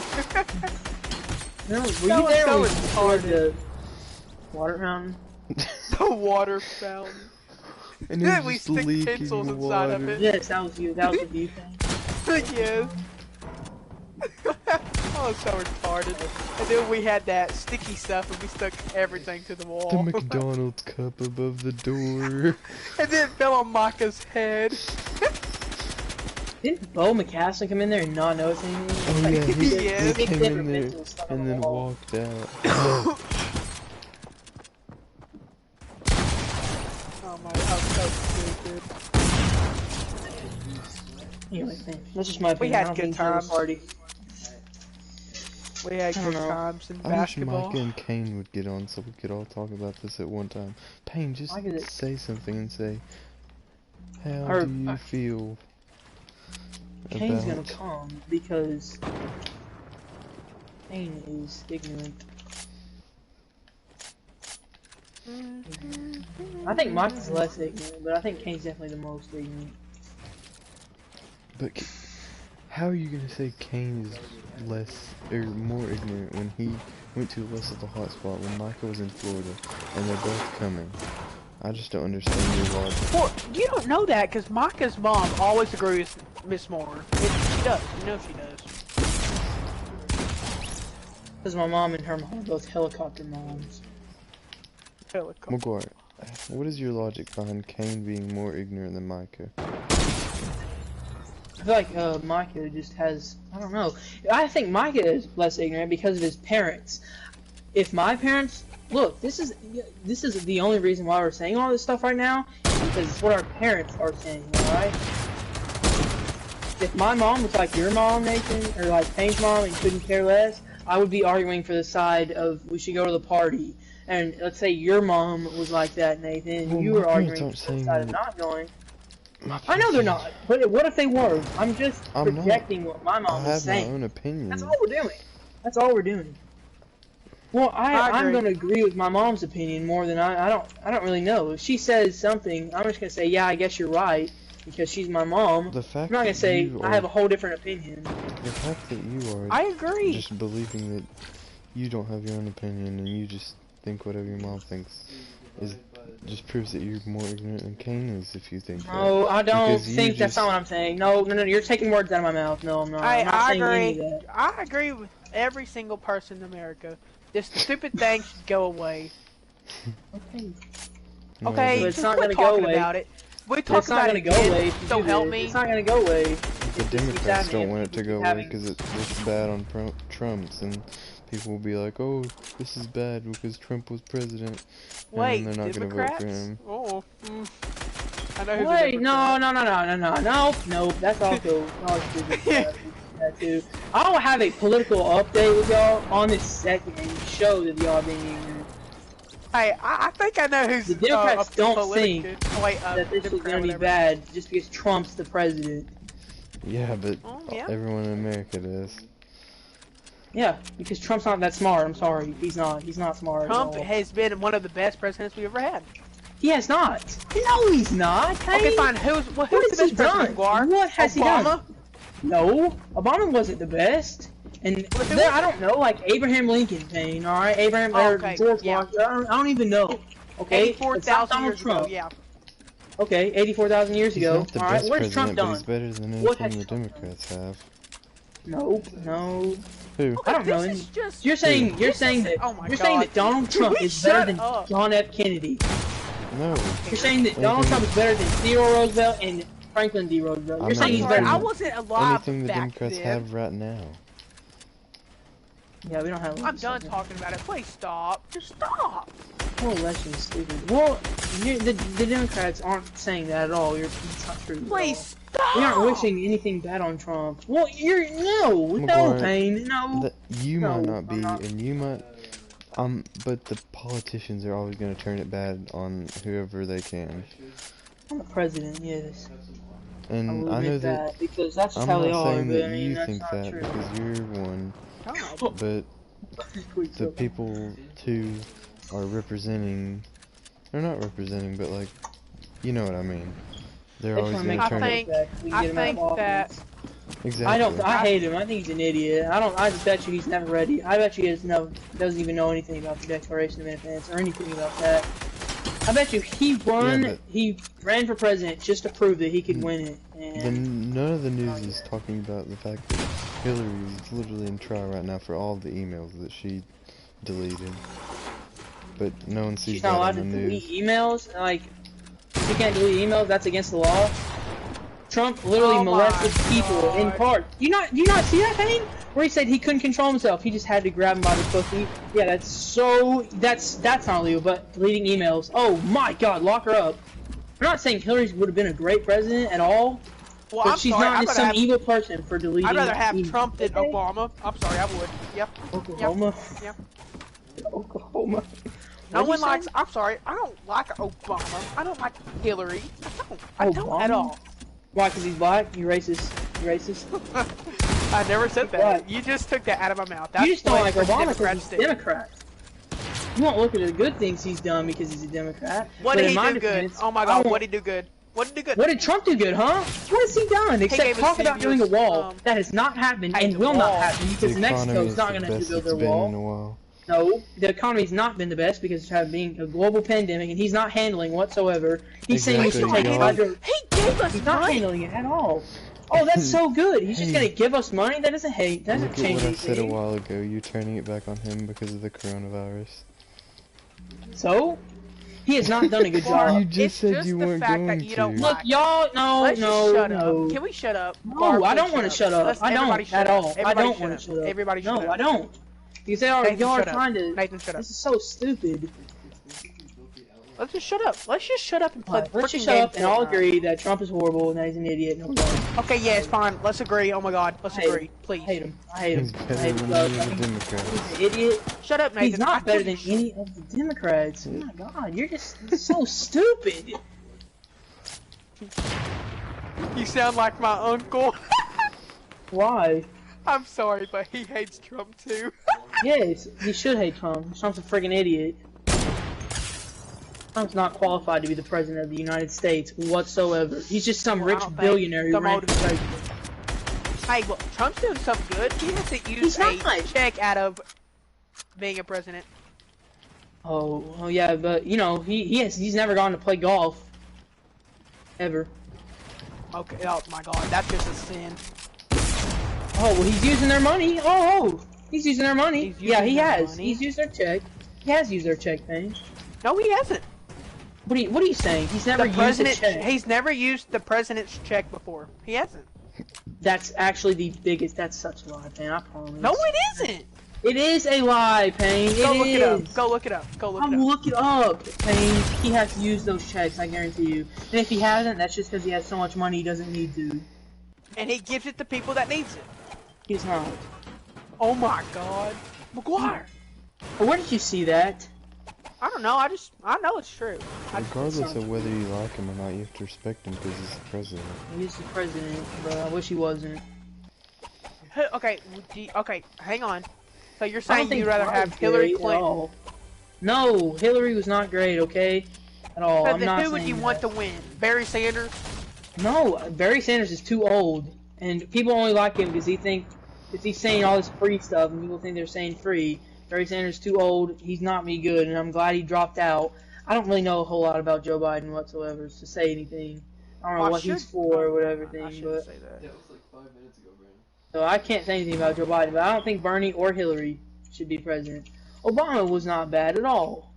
No, were That you was there so when we destroyed retarded. the water fountain? The water fountain. And Then it's we just stick leaking pencils inside of water. it. Yes, that was you. That was the view thing. Yes. Oh, so retarded. And then we had that sticky stuff and we stuck everything to the The wall. McDonald's cup above the door. And then it fell on Micah's head. Didn't Bo McCaslin come in there and not notice anything? Oh yeah, he Yes. came in different there pencils stuck on and the then wall. walked out. Oh my god, that was so stupid. Anyway, that's just my We opinion. had I don't good think it's a times. party. We had I don't good know. times in I wish basketball. Micah and Kane would get on so we could all talk about this at one time. Payne, just Micah- say something and say, how Or- do you feel Kane's about... gonna come because Kane is ignorant. I think Mike is less ignorant, but I think Kane's definitely the most ignorant. But how are you gonna say Kane is less or more ignorant when he went to less of a hotspot when Micah was in Florida and they're both coming? I just don't understand your logic. Well, you don't know that because Micah's mom always agrees with Miss Moore. She does. You know she does. Because my mom and her mom are both helicopter moms. McGuire, what is your logic behind Kane being more ignorant than Micah? I feel like Micah just has, I don't know. I think Micah is less ignorant because of his parents. If my parents, look, this is the only reason why we're saying all this stuff right now, is because it's what our parents are saying, alright? If my mom was like your mom, Nathan, or like Payne's mom, and couldn't care less, I would be arguing for the side of we should go to the party. And let's say your mom was like that, Nathan, and Well, you my were parents arguing aren't for the saying side of that. not going. My I know they're parents- not, but what if they were? I'm just I'm not. projecting what my I mom was have my saying. own opinion. That's all we're doing. That's all we're doing. Well, I'm agree. gonna agree with my mom's opinion more than I don't really know. If she says something, I'm just gonna say, yeah, I guess you're right, because she's my mom. The fact I'm not gonna that say you I are- have a whole different opinion. The fact that you are I agree. just believing that you don't have your own opinion and you just think whatever your mom thinks is just proves that you're more ignorant than Kane is if you think that. No, I don't Because you think that's just- not what I'm saying. No, you're taking words out of my mouth. No, I'm not. I'm not I saying any agree. of that. I agree with every single person in America. This stupid thing should go away. Okay. No, Okay, But it's just not quit gonna go talking away. about it. We But talk it's not about gonna it go again, away if you so do help this. me. It's not gonna go away. The Democrats don't want it to go away having- because it's bad on Trump's, and people will be like, "Oh, this is bad because Trump was president," Wait, and they're not going to vote for him. Oh, I know who's a Wait, no, Democrat. no, that's also that too. I'll have a political update with y'all on this second and show that y'all being ignorant. Hey, I think I know who's The Democrats don't politic- Wait, That this is Democrat, gonna be whatever. bad just because Trump's the president. Yeah, but Oh, yeah. everyone in America does. Yeah, because Trump's not that smart. I'm sorry, he's not. He's not smart. Trump has been one of the best presidents we ever had. He has not. No, he's not. Hey? Okay, fine. Who's What the has he best president? done? Guar? What has he done? Obama? No, Obama wasn't the best. And then, I don't know, like Abraham Lincoln, Payne. All right, Abraham or George Washington. I don't even know. Okay, 84,000 years ago. Yeah. Okay, 84,000 years He's ago. not the All right, best what has Trump president, but done? he's better than What anything has the Trump Democrats have. Nope, no. Who? I don't know. You're saying that Donald Trump is better than John F. Kennedy. No. You're saying that Donald Trump is better than Theodore Roosevelt and Franklin D. Roosevelt. You're saying he's better I than wasn't alive anything the back Democrats then. have right now. Yeah, we don't have. I'm done talking about it. Please stop. Just stop. Well, election is stupid. Well, the Democrats aren't saying that at all. It's not true. Please stop. We aren't wishing anything bad on Trump. Well, no, Payne, no. You might not be, and you might. But the politicians are always going to turn it bad on whoever they can. I'm the president, yes. And I know that because that's just I'm how not they are. saying But that I mean, you that's think not that true. because you're one, but the people too are representing, or not representing, but like, you know what I mean. They're always going to turn it. I think that. Exactly. I hate him. I think he's an idiot. I just bet you he's never ready. I bet you doesn't even know anything about the Declaration of Independence or anything about that. I bet you he ran for president just to prove that he could win it. And none of the news is talking about the fact that Hillary is literally in trial right now for all the emails that she deleted. But no one sees that on the news. She's not allowed to delete emails. Like, she can't delete emails. That's against the law. Trump literally molested people in park. Do you not see that thing? Where he said he couldn't control himself. He just had to grab him by the pussy. Yeah, that's not illegal, but deleting emails. Oh my god, lock her up. I'm not saying Hillary would have been a great president at all. Well, but she's not just some evil person for deleting. I'd rather have Trump than Obama. I'm sorry, I would. Yep. Oklahoma. Yep. Oklahoma. No one likes. I'm sorry, I don't like Obama. I don't like Hillary. I don't at all. Why? Because he's black? You racist? You racist? I never said that. What? You just took that out of my mouth. That's you just don't like Obama because he's a do. Democrat. You won't look at the good things he's done because he's a Democrat. What did he do good? Oh my god, what did he do good? What did he do good? What did Trump do good, huh? What has he done except talk about doing a wall? That has not happened and will not happen because Mexico's not going to have to build their wall. No, the economy's not been the best because of being a global pandemic, and he's not handling whatsoever. He's saying we should take hydro. He gave us He's not handling it at all. Oh, that's so good. He's just gonna give us money. That doesn't change anything. Look at what I said a while ago. You turning it back on him because of the coronavirus. So, he has not done a good job. You just said you weren't going to. Look, y'all, no. Can we shut up? No, I don't want to shut up. I don't at all. I don't want to shut up. Everybody shut up. No, I don't. You say, oh, y'all are trying to. Nathan, shut up. This is so stupid. Let's just shut up. Let's just shut up and play. Let's just shut up and all agree that Trump is horrible and that he's an idiot. No, okay, yeah, it's fine. Let's agree. Oh my god, let's agree, please. I hate him. I hate him. He's better than the Democrats. He's an idiot. Shut up, Nathan. He's not better than any of the Democrats. Oh my god, you're just so stupid. You sound like my uncle. Why? I'm sorry, but he hates Trump too. Yes, he should hate Trump. Trump's a friggin' idiot. Trump's not qualified to be the president of the United States whatsoever. He's just some rich billionaire who ran for president. Hey, well, Trump's doing something good. He hasn't used a check out of being a president. Oh yeah, but you know he's never gone to play golf. Ever. Okay. Oh my god, that's just a sin. Oh, well, he's using their money. Oh, he's using their money. Yeah, he has. Money. He's used their check. He has used their check, man. No, he hasn't. What are you saying? He's never used a check. He's never used the president's check before. He hasn't. That's actually the biggest. That's such a lie, Payne. I promise. No, it isn't. It is a lie, Payne. Go look it up. Go look it up. Go look it up. I'll look it up, Payne. He has used those checks, I guarantee you. And if he hasn't, that's just because he has so much money he doesn't need to. And he gives it to people that needs it. He's not. Oh my god. McGuire! Where did you see that? I don't know, I know it's true. Regardless of whether you like him or not, you have to respect him because he's the president. He's the president, but I wish he wasn't. Okay, hang on. So you're I don't saying think you'd rather Trump have was Hillary great at Clinton? all. No, Hillary was not great, okay? At all. I'm Then not who would you saying want that. to win? Barry Sanders? No, Barry Sanders is too old, and people only like him because he's saying all this free stuff, and people think they're saying free. Barry Sanders is too old. He's not me good, and I'm glad he dropped out. I don't really know a whole lot about Joe Biden whatsoever to say anything. I don't know what he's for or whatever I thing, shouldn't but say that. That was like 5 minutes ago, Brandon. so I can't say anything about Joe Biden. But I don't think Bernie or Hillary should be president. Obama was not bad at all.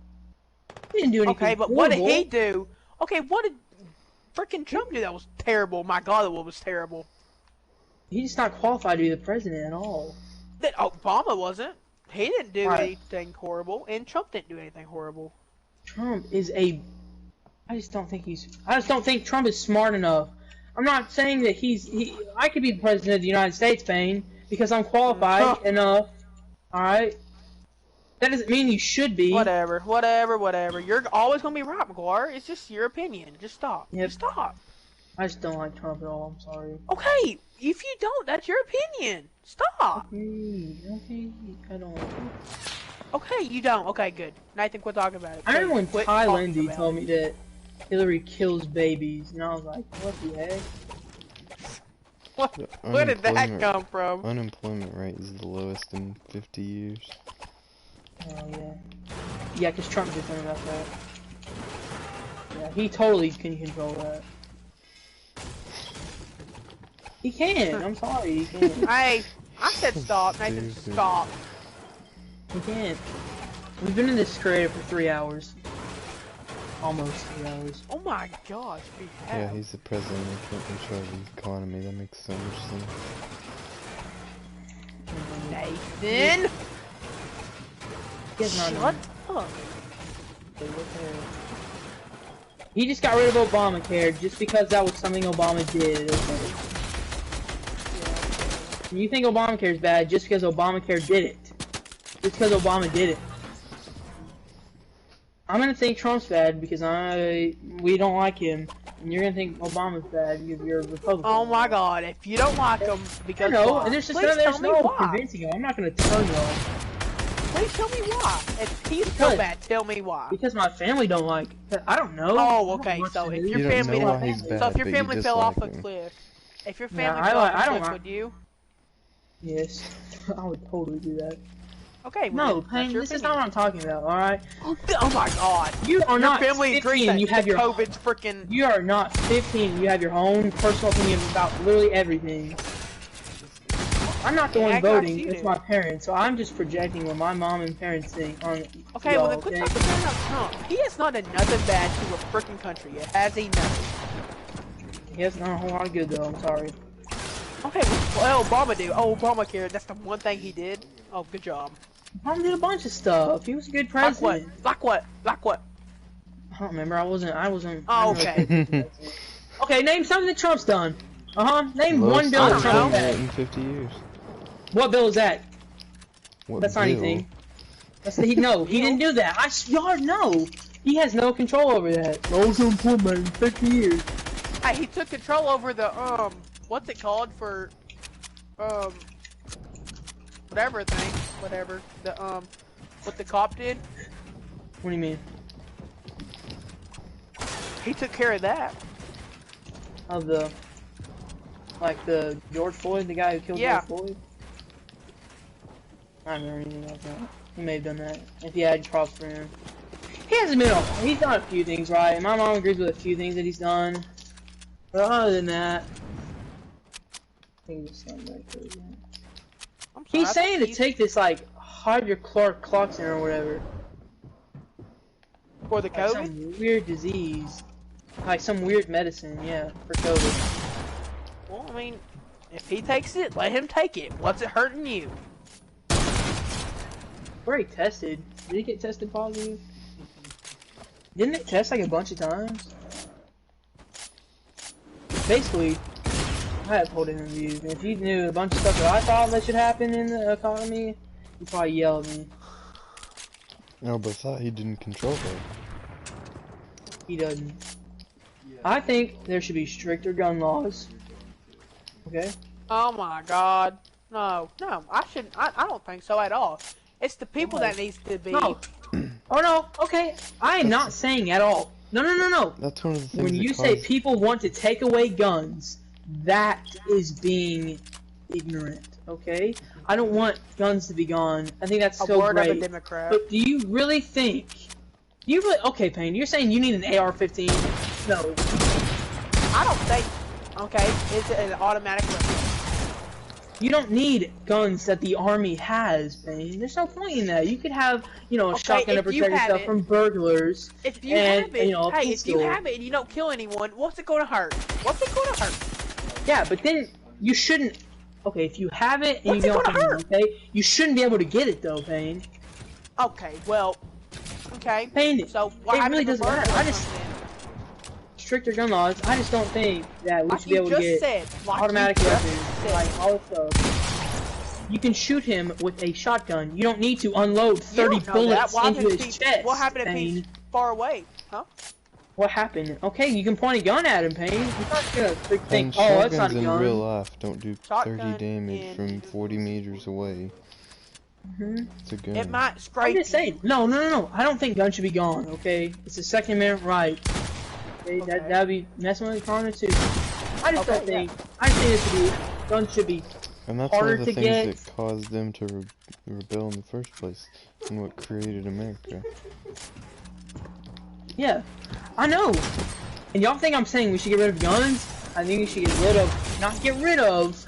He didn't do anything Okay, but horrible. what did he do? Okay, what did freaking Trump do that was terrible? My God, that was terrible. He's just not qualified to be the president at all. That Obama wasn't. He didn't do Right. anything horrible, and Trump didn't do anything horrible. Trump is a. I just don't think Trump is smart enough. I'm not saying that I could be the president of the United States, Payne, because I'm qualified enough. All right. That doesn't mean you should be. Whatever. You're always gonna be right, McGuire. It's just your opinion. Just stop. Yep. Just stop. I just don't like Trump at all. I'm sorry. Okay, if you don't, that's your opinion. Stop. Okay, I don't. Okay, you don't. Okay, good. Nathan, quit talking about it. I remember when Quit Ty talking Lindsay about told it. me that Hillary kills babies, and I was like, what the heck? Where did that Unemployment- come from? Unemployment rate is the lowest in 50 years. Oh yeah. Yeah, because Trump did something about that. Yeah, he totally can control that. He can. I'm sorry. He can. Hey, I said stop. Nathan, Stupid. stop. He can't. We've been in this creative for 3 hours. Almost 3 hours. Oh my gosh, we Yeah, have. he's the president and can't control the economy. That makes so much sense. Nathan, He has not shut up. He just got rid of Obamacare just because that was something Obama did. Okay? You think Obamacare is bad just because Obamacare did it. Just because Obama did it. I'm gonna think Trump's bad because we don't like him, and you're gonna think Obama's bad because you're a Republican. Oh my God, if you don't like him because No, why? and there's Please tell there's me no why. convincing him. I'm not gonna tell you all. Please tell me why. If he's so Because- bad, tell me why. Because my family don't like. I don't know. Oh, I don't okay. watch So the if news. your You don't family, know why he's bad, so if your but you family fell off dislike a him. cliff, if your Yeah, family fell off I a don't cliff, like- would you? Yes, I would totally do that. Okay. No, well, that's Payne, your this is not what I'm talking about. All right, opinion. Oh my God. you are Your not family 15. agrees that You have the your COVID's freaking. You are not 15. You have your own personal opinion about literally everything. I'm not the one act like voting. you It's do. my parents, so I'm just projecting what my mom and parents think on. Okay, y'all, well then quit okay? talking about Trump. He has not done nothing bad to a freaking country yet, has he? No. He has not a whole lot of good though. I'm sorry. Okay, well, Obama do. Oh, Obamacare. That's the one thing he did. Oh, good job. Mom did a bunch of stuff. He was a good Like what? president. Like what? Like what? I don't remember. I wasn't. Oh, okay. Okay, name something that Trump's done. Name one Lowest bill that I don't Trump's know. unemployment rate done. in 50 years. What bill is that? What That's not bill? anything. He didn't do that. Y'all know. He has no control over that. Lowest unemployment in 50 years. Hey, he took control over the what's it called for whatever thing, whatever the what the cop did. What do you mean? He took care of that. Of the George Floyd, the guy who killed Yeah. George Floyd? I don't remember anything about that. He may have done that. If he had props for him. He's done a few things right. And my mom agrees with a few things that he's done. But other than that, I think it's something like crazy. I'm sorry, He's I saying thought to take this hydrochloroquine or whatever. for the Like COVID. some weird disease. Like some weird medicine, yeah, for COVID. Well, I mean, if he takes it, let him take it. What's it hurting you? Where he tested. Did he get tested positive? Didn't it test like a bunch of times? Basically, I have told interviews, and if you knew a bunch of stuff that I thought that should happen in the economy, you'd probably yell at me. No, but I thought he didn't control that. He doesn't. I think there should be stricter gun laws. Okay? Oh my God. No, I shouldn't. I don't think so at all. It's the people that needs to be. No. Oh no. Okay. I am not saying at all. No. That's one of the things When you that say cause... people want to take away guns, that is being ignorant. Okay. I don't want guns to be gone. I think that's so word great. of a Democrat. But do you really think? Okay, Payne? You're saying you need an AR-15? No. I don't think. Okay, it's an automatic weapon. You don't need guns that the army has, Payne. There's no point in that. You could have, you know, a shotgun to protect yourself from burglars. If you have it, if you have it and you don't kill anyone, what's it going to hurt? What's it going to hurt? Yeah, but then you shouldn't. Okay, if you have it and you don't hurt, okay, you shouldn't be able to get it though, Payne. Okay, well, okay. Payne, so what it really doesn't matter. Stricter gun laws. I just don't think that we should be able to get automatic weapons, like all stuff. You can shoot him with a shotgun. You don't need to unload 30 bullets into his chest. What happened if he's far away? Huh? What happened? Okay, you can point a gun at him, Payne. You're not gonna think, oh, that's not a gun. In real life don't do 30 damage from 40 meters away. It's a gun. It might scrape. I'm just saying. No. I don't think guns should be gone. Okay, it's a Second Amendment right. Okay, that'd be messing with the Corona too. I just don't think. I think it should be. Guns should be and that's harder one of the to things get. that caused them to rebel in the first place, and what created America. Yeah, I know. And y'all think I'm saying we should get rid of guns? I think we should get rid of, not get rid of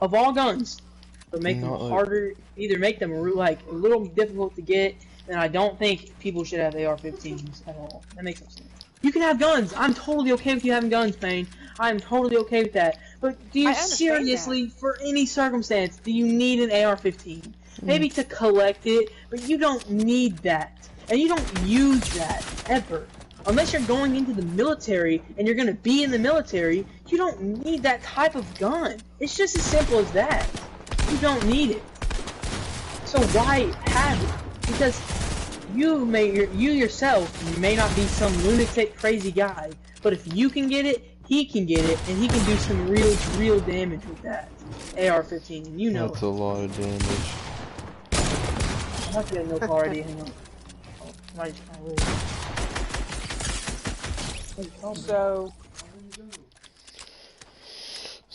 all guns, but make them harder. Either make them like a little difficult to get. And I don't think people should have AR-15s at all. That makes no sense. You can have guns. I'm totally okay with you having guns, Payne. I'm totally okay with that. But do you seriously, for any circumstance, do you need an AR-15? Maybe to collect it, but you don't need that. And you don't use that, ever. Unless you're going into the military, and you're going to be in the military, you don't need that type of gun. It's just as simple as that. You don't need it. So why have it? Because you yourself may not be some lunatic crazy guy, but if you can get it, he can get it, and he can do some real damage with that AR-15, and you know that's a lot of damage. I'm not getting no car ID, hang on. So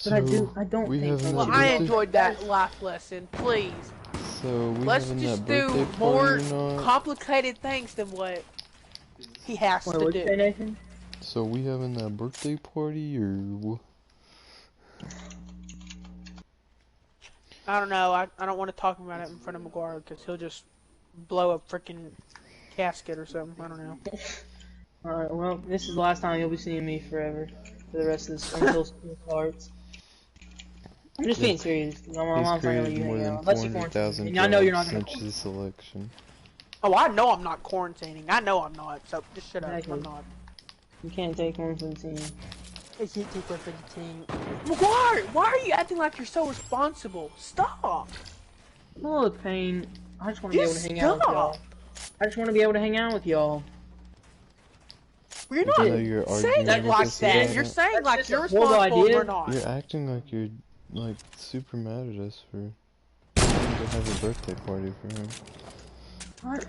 but I don't think. Well, I enjoyed that life lesson. Please. So let's just do more complicated things than what he has to do. Say, Nathan? So we having that birthday party or? I don't know. I don't want to talk about it in front of McGuire because he'll just blow a freaking casket or something. I don't know. Alright, well, this is the last time you'll be seeing me forever. For the rest of this until school starts. I'm just being serious. I'm not trying to let you hang out. Unless you quarantine. And I know you're not going to. This election. Oh, I know I'm not quarantining. I know I'm not. So just shut up. Exactly. I'm not. You can't take quarantine. I can't take quarantine. McGuire, why are you acting like you're so responsible? Stop. Look, Payne. I just want to be able to hang out with y'all. I just want to be able to hang out with y'all. You're not saying it like that. You're saying like you're responsible or not. You're acting like you're like super mad at us for trying to have a birthday party for him.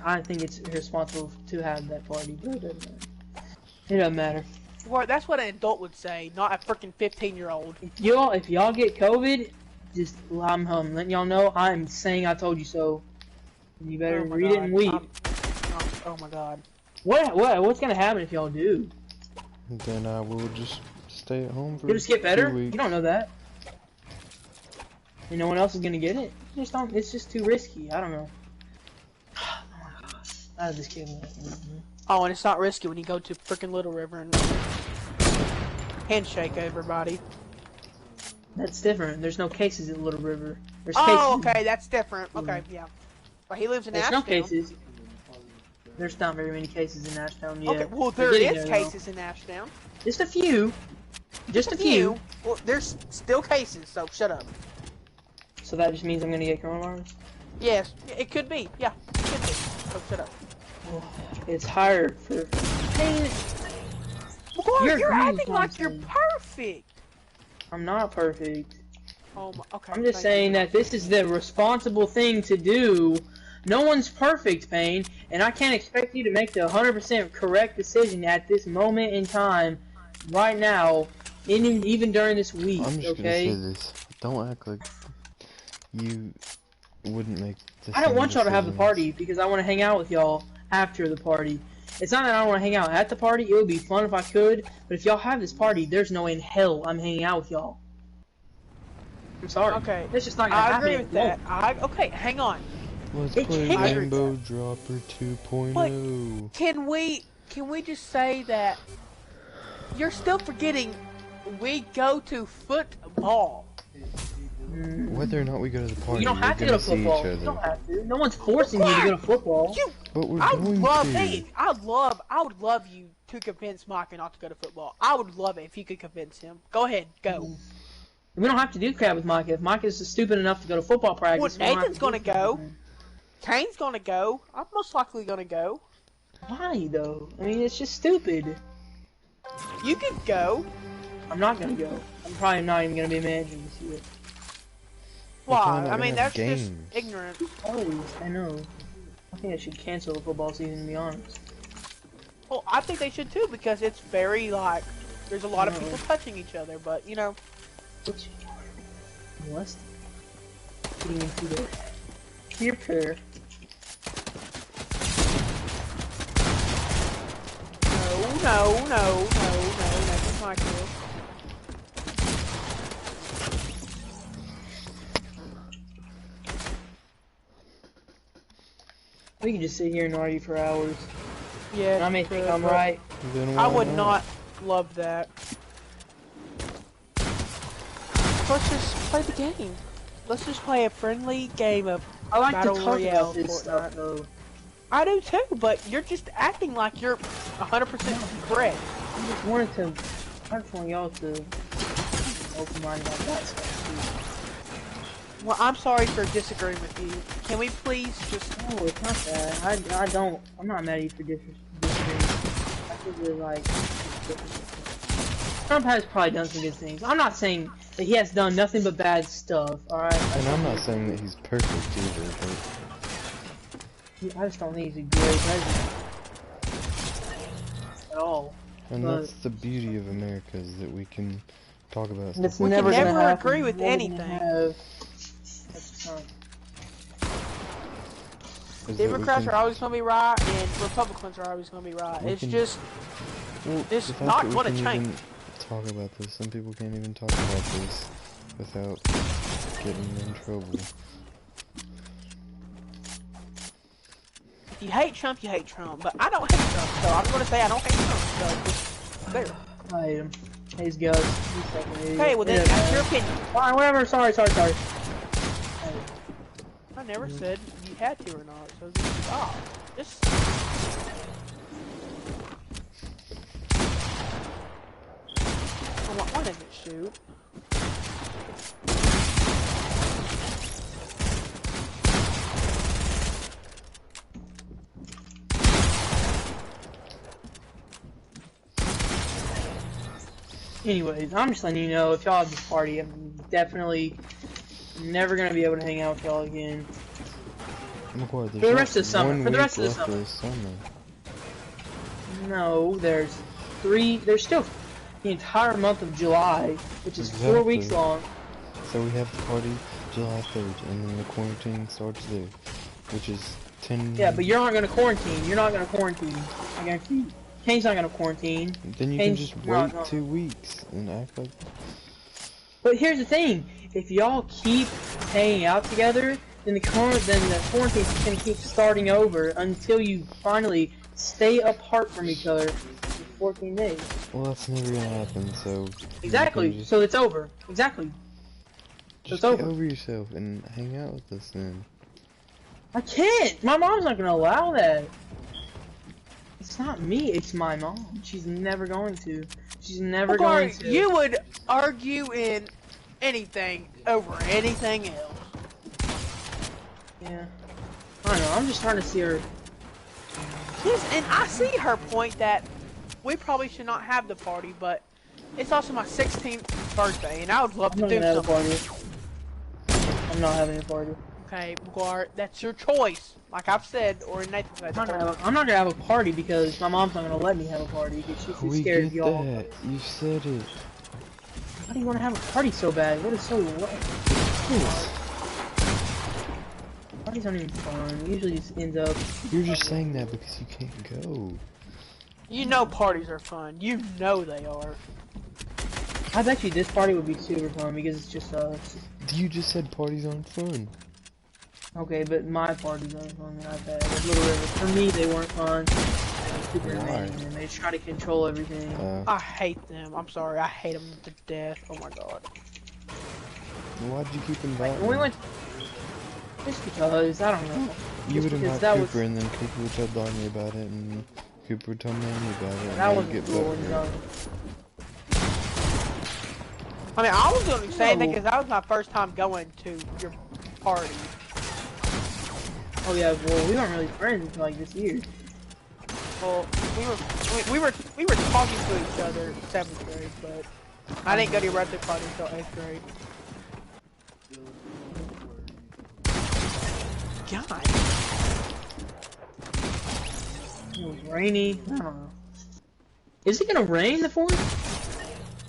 I think it's irresponsible to have that party, but it doesn't matter. Well, that's what an adult would say, not a freaking 15-year-old. If y'all get COVID, just I'm letting y'all know I'm saying I told you so. You better read it and weep. Oh my god. What's gonna happen if y'all do? Then I will just stay at home for It'll just get better? 2 weeks. You don't know that. And no one else is gonna get it? It's just too risky. I don't know. Oh my gosh. I was just kidding. Oh, and it's not risky when you go to freaking Little River and handshake everybody. That's different. There's no cases in Little River. There's oh, cases okay, that's different. Okay, yeah. But he lives in Ashtown. There's no cases. There's not very many cases in Ashtown yet. Okay, well there is cases in Ashtown. Just a few. Just a few. Well, there's still cases, so shut up. So that just means I'm gonna get coronavirus? Yes, it could be. Yeah, it could be. So shut up. It's hard for... Hey, you're acting like you're perfect. I'm not perfect. Okay. I'm just saying that this is the responsible thing to do. No one's perfect, Payne, and I can't expect you to make the 100% correct decision at this moment in time, right now, even during this week, I'm just okay? gonna say this. Don't act like you wouldn't make the I don't same want y'all to have the decisions. party because I want to hang out with y'all after the party. It's not that I don't want to hang out at the party. It would be fun if I could, but if y'all have this party, there's no way in hell I'm hanging out with y'all. I'm sorry. Okay. That's just not gonna I happen. agree with that. Okay, hang on. Let's It play can't. Rainbow Dropper 2.0. Can we just say that you're still forgetting we go to football? Whether or not we go to the party, You don't have to we're go gonna to see each football. You other. don't have to. No one's forcing you to go to football. But we're I going love to. it. I would love you to convince Micah not to go to football. I would love it if you could convince him. Go ahead, go. We don't have to do crap with Micah. If Micah's stupid enough to go to football practice, Well, we don't have Nathan's to do gonna crap go. with him. Kane's gonna go. I'm most likely gonna go. Why though? I mean, it's just stupid. You could go. I'm not gonna go. I'm probably not even gonna be managing this year. We're probably Why? not I mean, gonna have that's just games. ignorant. Always, I know. I think I should cancel the football season, to be honest. Well, I think they should too because it's very like there's a lot of No. people touching each other. But you know, Which molesting, getting into the peer prayer. no, that's not cool. We can just sit here and argue for hours. Yeah, And I may think I'm but right. Then I why would not love that. Let's just play the game. Let's just play a friendly game of I like Battle to talk Royale about this Fortnite. stuff, though. I do too, but you're just acting like you're 100% correct. I just wanted to. I just want y'all to open-minded about that stuff Well, I'm sorry for disagreeing with you. Can we please just... too. No, it's not that. I don't. I'm not mad at you for disagreeing. I think you're like. Trump has probably done some good things. I'm not saying that he has done nothing but bad stuff. All right. And I'm not saying that he's perfect either, but I just don't think he's a great president at all. and But- that's the beauty of America is that we can talk about That's stuff. We never can gonna never happen. agree with Never gonna anything. have- That's just not- Is that we Democrats can- are always going to be right, and Republicans are always going to be right. We It's can- just... Well, it's the fact not that we gonna can change. even talk about this. Some people can't even talk about this without getting in trouble. If you hate Trump, you hate Trump. But I don't hate Trump, so I'm going to say I don't hate Trump. So just there. I hate him. He's Gus. He's fucking idiot. Okay, well then, Yeah, that's your man. opinion. Fine, whatever. Sorry. I never said you had to or not, so just stop. Just... Why didn't it shoot? Anyways, I'm just letting you know, if y'all have this party, I'm definitely never gonna be able to hang out with y'all again. McCoy, For the rest of the summer. For the rest of the summer. This summer. No, there's still the entire month of July, which is 4 weeks Exactly. long. So we have the party July 3rd, and then the quarantine starts there, which is 10... Yeah, but you're not gonna quarantine. You're not gonna quarantine. I guarantee you. Kane's not gonna quarantine. Then you can Kane's just not wait gonna- 2 weeks and act like... But here's the thing: if y'all keep hanging out together, then the quarantine's just gonna keep starting over until you finally stay apart from each other for 14 days. Well, that's never gonna happen, so... Exactly. You can just, So it's over. Exactly. just it's get over. over yourself and hang out with us then. I can't. My mom's not gonna allow that. It's not me. It's my mom. She's never going to. She's never going to. You would argue in anything over anything else. Yeah. I don't know. I'm just trying to see her. Yes, and I see her point that we probably should not have the party, but it's also my 16th birthday, and I would love I'm to not do gonna have a something. party. I'm not having a party. Okay, Guard, that's your choice. Like I've said, or Nathan said. I'm not gonna have a party because my mom's not gonna let me have a party because she's too We scared of get y'all. that. You said it. Why do you want to have a party so bad? What is so what? Parties aren't even fun. It usually just ends up. You're just saying that because you can't go. You know parties are fun. You know they are. I bet you this party would be super fun because it's just us. You just said parties aren't fun. Okay, but my parties aren't fun that I've had at Little River. For me, they weren't fun. They were super annoying, and they just try to control everything. I hate them. I'm sorry. I hate them to death. Oh my god. Why'd you keep inviting? When we went, just because I don't know. You would invite that Cooper, and then Cooper would tell Donnie about it, and Cooper would tell Manny about it. And that would wasn't get cool. better. I mean, I was doing the same thing because that was my first time going to your party. Oh yeah, well we weren't really friends until like this year. Well, we were talking to each other in 7th grade, but I didn't go to your birthday party until 8th grade. God. It was rainy. I don't know. Is it gonna rain the 4th?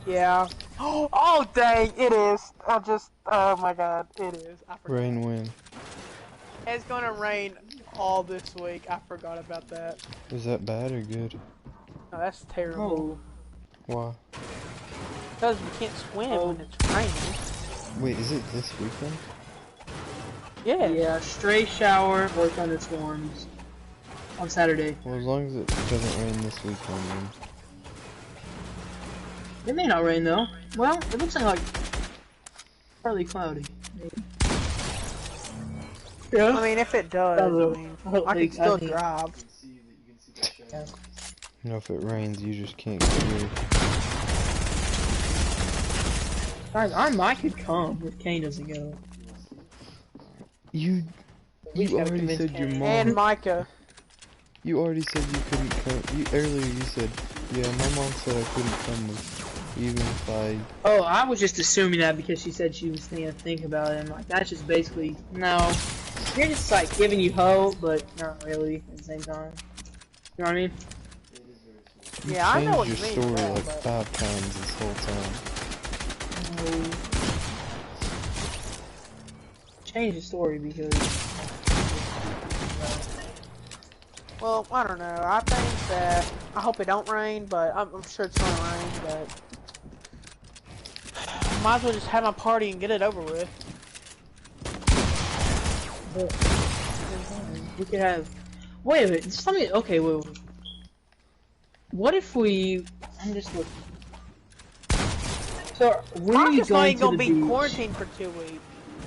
Yeah. Oh dang, it is. Oh my god, it is. I forgot. Rain when? It's gonna rain all this week. I forgot about that. Is that bad or good? No, that's terrible. Oh. Why? Because you can't swim when it's raining. Wait, is it this weekend? Yeah. Yeah, stray shower or thunderstorms on Saturday. Well, as long as it doesn't rain this weekend, then. It may not rain though. Well, it looks like partly cloudy. Maybe. Yeah. I mean, if it does, I can still drive. Yeah. You know, if it rains, you just can't get here. Guys, I might could come if Kane doesn't go. You already said your mom. And Micah. You already said you couldn't come. Earlier you said, yeah, my mom said I couldn't come even if I... Oh, I was just assuming that because she said she was think about it, and like that's just basically no. You're just like giving you hope, but not really at the same time. You know what I mean? Yeah, I know what your you mean. story Yeah, like 5 times this whole time. Change the story because. Well, I don't know. I think that I hope it don't rain, but I'm sure it's gonna rain. But might as well just have my party and get it over with. We could have. Wait a minute. Just let me. Okay, wait. What if we? I'm just looking. So when are you going to the be beach? quarantined for 2 weeks.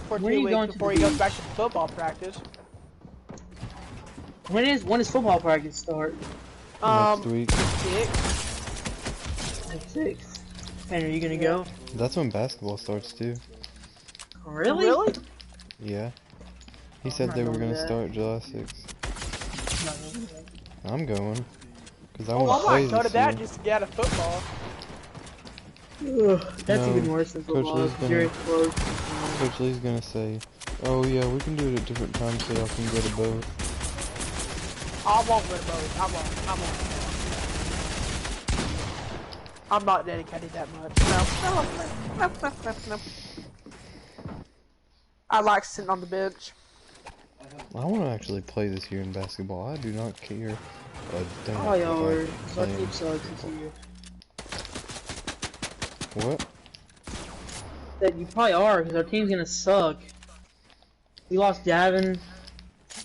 For When 2 are you weeks going to before the he goes beach? back to football practice. When does football practice start? Next week. 6. And are you gonna go? That's when basketball starts too. Really? Really? Yeah. He said they were gonna start July 6th. I'm going. Cause I Oh, want to I play might go to this that year. just to get out of football. Ugh, that's No, even worse than Coach football. Lee's You're gonna- close. Coach Lee's gonna say, oh yeah, we can do it at different times so y'all can go to both. I won't go to both. I won't. I'm not dedicated that much. No. I like sitting on the bench. I want to actually play this year in basketball. I do not care a damn Oh, y'all about are. Our playing. team sucks this year. What? That you probably are, because our team's gonna suck. We lost Davin.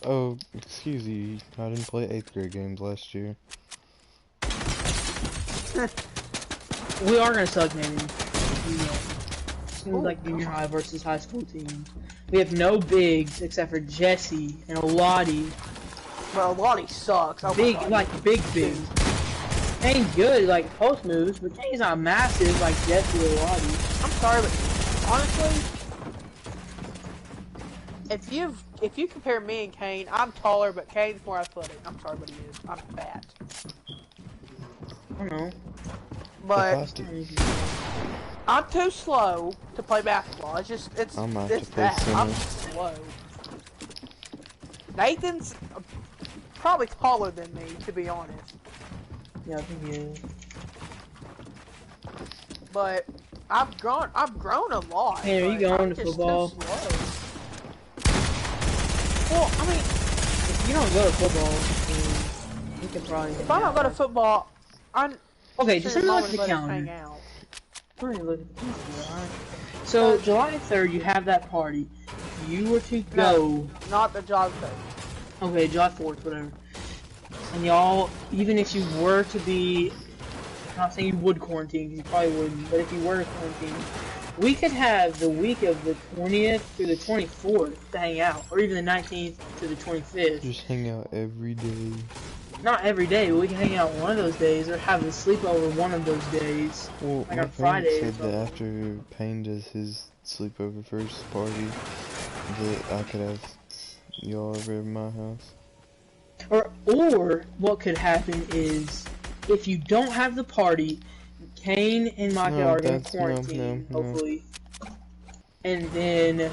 Oh, excuse you. I didn't play 8th grade games last year. We are gonna suck, maybe. Seems like junior high versus high school teams. We have no bigs except for Jesse and Oladi. Well, Lonnie sucks. Oh Big, like big bigs. Kane's good, like post moves, but Kane's not massive like Jesse or Oladi. I'm sorry, but honestly, if you compare me and Kane, I'm taller, but Kane's more athletic. I'm sorry, but he is. I'm fat. I don't know. But I'm too slow to play basketball. I'm out to It's play that. I'm center. slow. Nathan's probably taller than me, to be honest. Yeah, I think he is. But I've grown a lot. Hey, are you but going I'm to just football? too slow. Well, I mean, If you don't go to football, then you can probably. if I don't go to football, I'm Okay, just let me look at the let us calendar. hang out. Let me look at the calendar, alright? So, July 3rd, you have that party. If you were to go. Not the job thing. Okay, July 4th, whatever. And y'all, even if you were to be. I'm not saying you would quarantine, because you probably wouldn't, but if you were to quarantine, we could have the week of the 20th through the 24th to hang out, or even the 19th to the 25th. Just hang out every day. Not every day, but we can hang out one of those days, or have a sleepover one of those days. Well, Like my on Friday parents or said that something. after Payne does his sleepover first party, that I could have y'all over at my house. Or what could happen is, if you don't have the party, Kane and Micah are going to quarantine, hopefully. And then,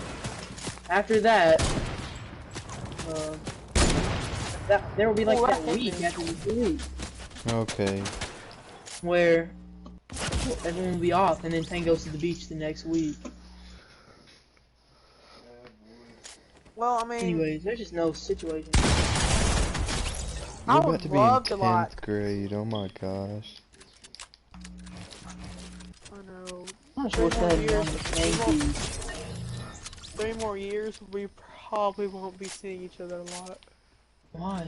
after that, there will be like that week after the week. Okay. Where everyone will be off, and then Tank goes to the beach the next week. Well, I mean, Anyways, there's just no situation. We're I about would to be in love to 10th grade, oh my gosh. I know. I'm not sure what's that on the Yankees. 3 more years, we probably won't be seeing each other a lot. Why?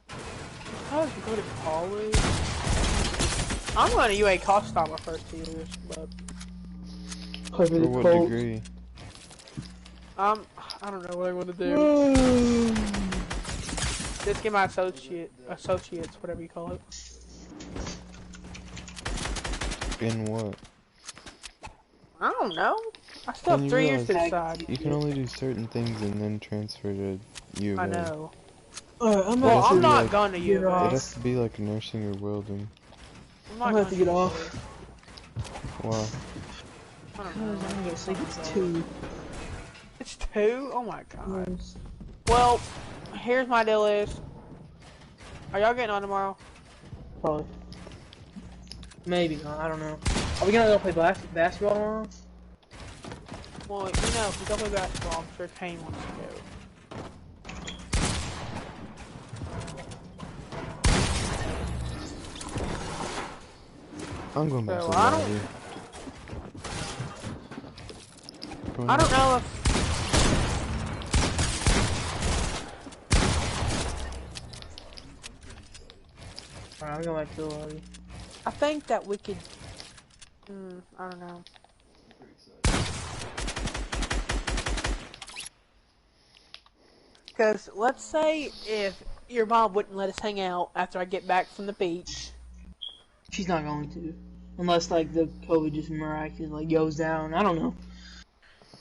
Because we go to college. I'm going to UA Costa my first 2 years, but Play for For the what Colts. degree? I don't know what I want to do. Just get my associates, whatever you call it. In what? I don't know. I still have 3 years to decide. You can only do certain things and then transfer to UA. I know. I'm Well, has to I'm be not like- going to UA. It has to be like nursing or welding. I'm not I'm gonna have to going get off. Wow. I don't I'm know. gonna go sleep. It's 2. It's 2? Oh my god. Yes. Well, here's my deal is. Are y'all getting on tomorrow? Probably. Maybe not. I don't know. Are we gonna go play basketball tomorrow? Well, if we don't play basketball, I'm sure Kane wants to go. I'm going back So, to I lobby. I don't know if... Alright, I'm going back to the lobby. I think that we could... I don't know. Because, let's say if your mom wouldn't let us hang out after I get back from the beach. She's not going to. Unless, like, the COVID just miraculously goes down. I don't know.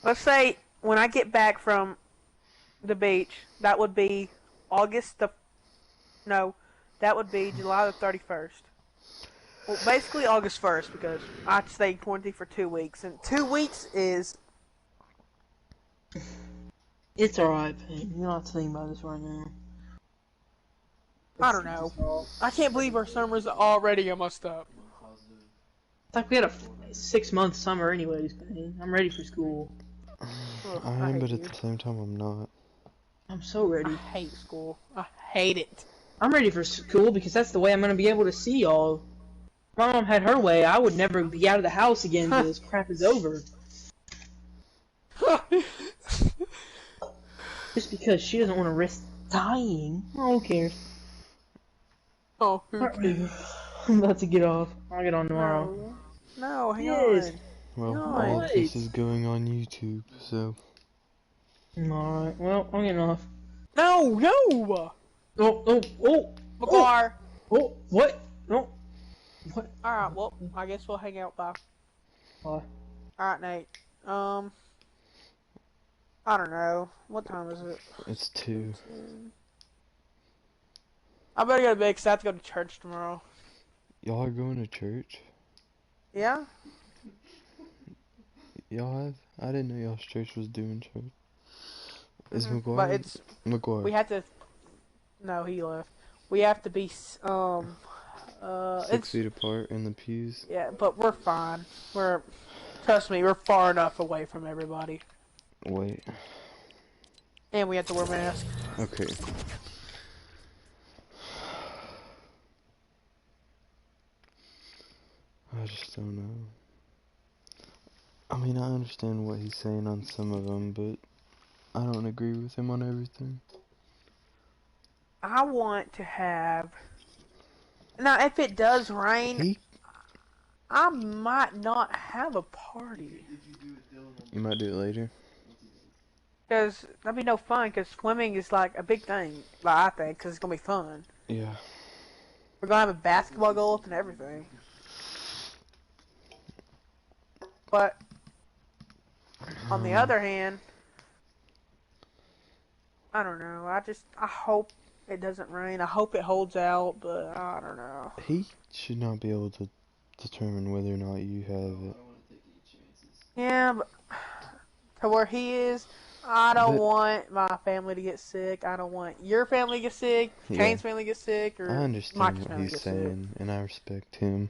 Let's say when I get back from the beach, that would be that would be July the 31st. Well, basically August 1st, because I stayed quarantined for 2 weeks, and 2 weeks is... It's alright, Payne. You're not thinking about this right now. I don't know. I can't believe our summer's already almost up. It's like we had a 6-month summer anyways, Payne. I'm ready for school. I am, but at the same time I'm not. I'm so ready. I hate school. I hate it. I'm ready for school because that's the way I'm gonna be able to see y'all. If my mom had her way, I would never be out of the house again until this crap is over. Just because she doesn't want to risk dying. Who cares? Oh, who cares? I'm about to get off. I'll get on tomorrow. No, hang Yes. on. Well, No. all of this is going on YouTube, so... Alright, well, I'm getting off. No! McGuire! Oh, what? No. What? Alright, well, I guess we'll hang out, bye. Bye. Alright, Nate. I don't know. What time is it? It's 2. I better go to bed because I have to go to church tomorrow. Y'all are going to church? Yeah? Y'all have? I didn't know y'all's church was doing church. Is But McGuire? it's McGuire. we have to. No, he left. We have to be 6 feet apart in the pews. yeah, but we're fine. Trust me, we're far enough away from everybody. Wait. And we have to wear masks. Okay. I just don't know. I mean, I understand what he's saying on some of them, but I don't agree with him on everything. I want to have. Now, if it does rain, I might not have a party. You might do it later. Because that'd be no fun, because swimming is like a big thing, like, I think, because it's going to be fun. Yeah. We're going to have a basketball goal and everything. But, on the other hand, I don't know, I hope it doesn't rain. I hope it holds out, but I don't know. He should not be able to determine whether or not you have it. Yeah, but to where he is, I don't want my family to get sick. I don't want your family to get sick, Kane's family to get sick, or I understand Mike's what family to he's get sick. saying, and I respect him.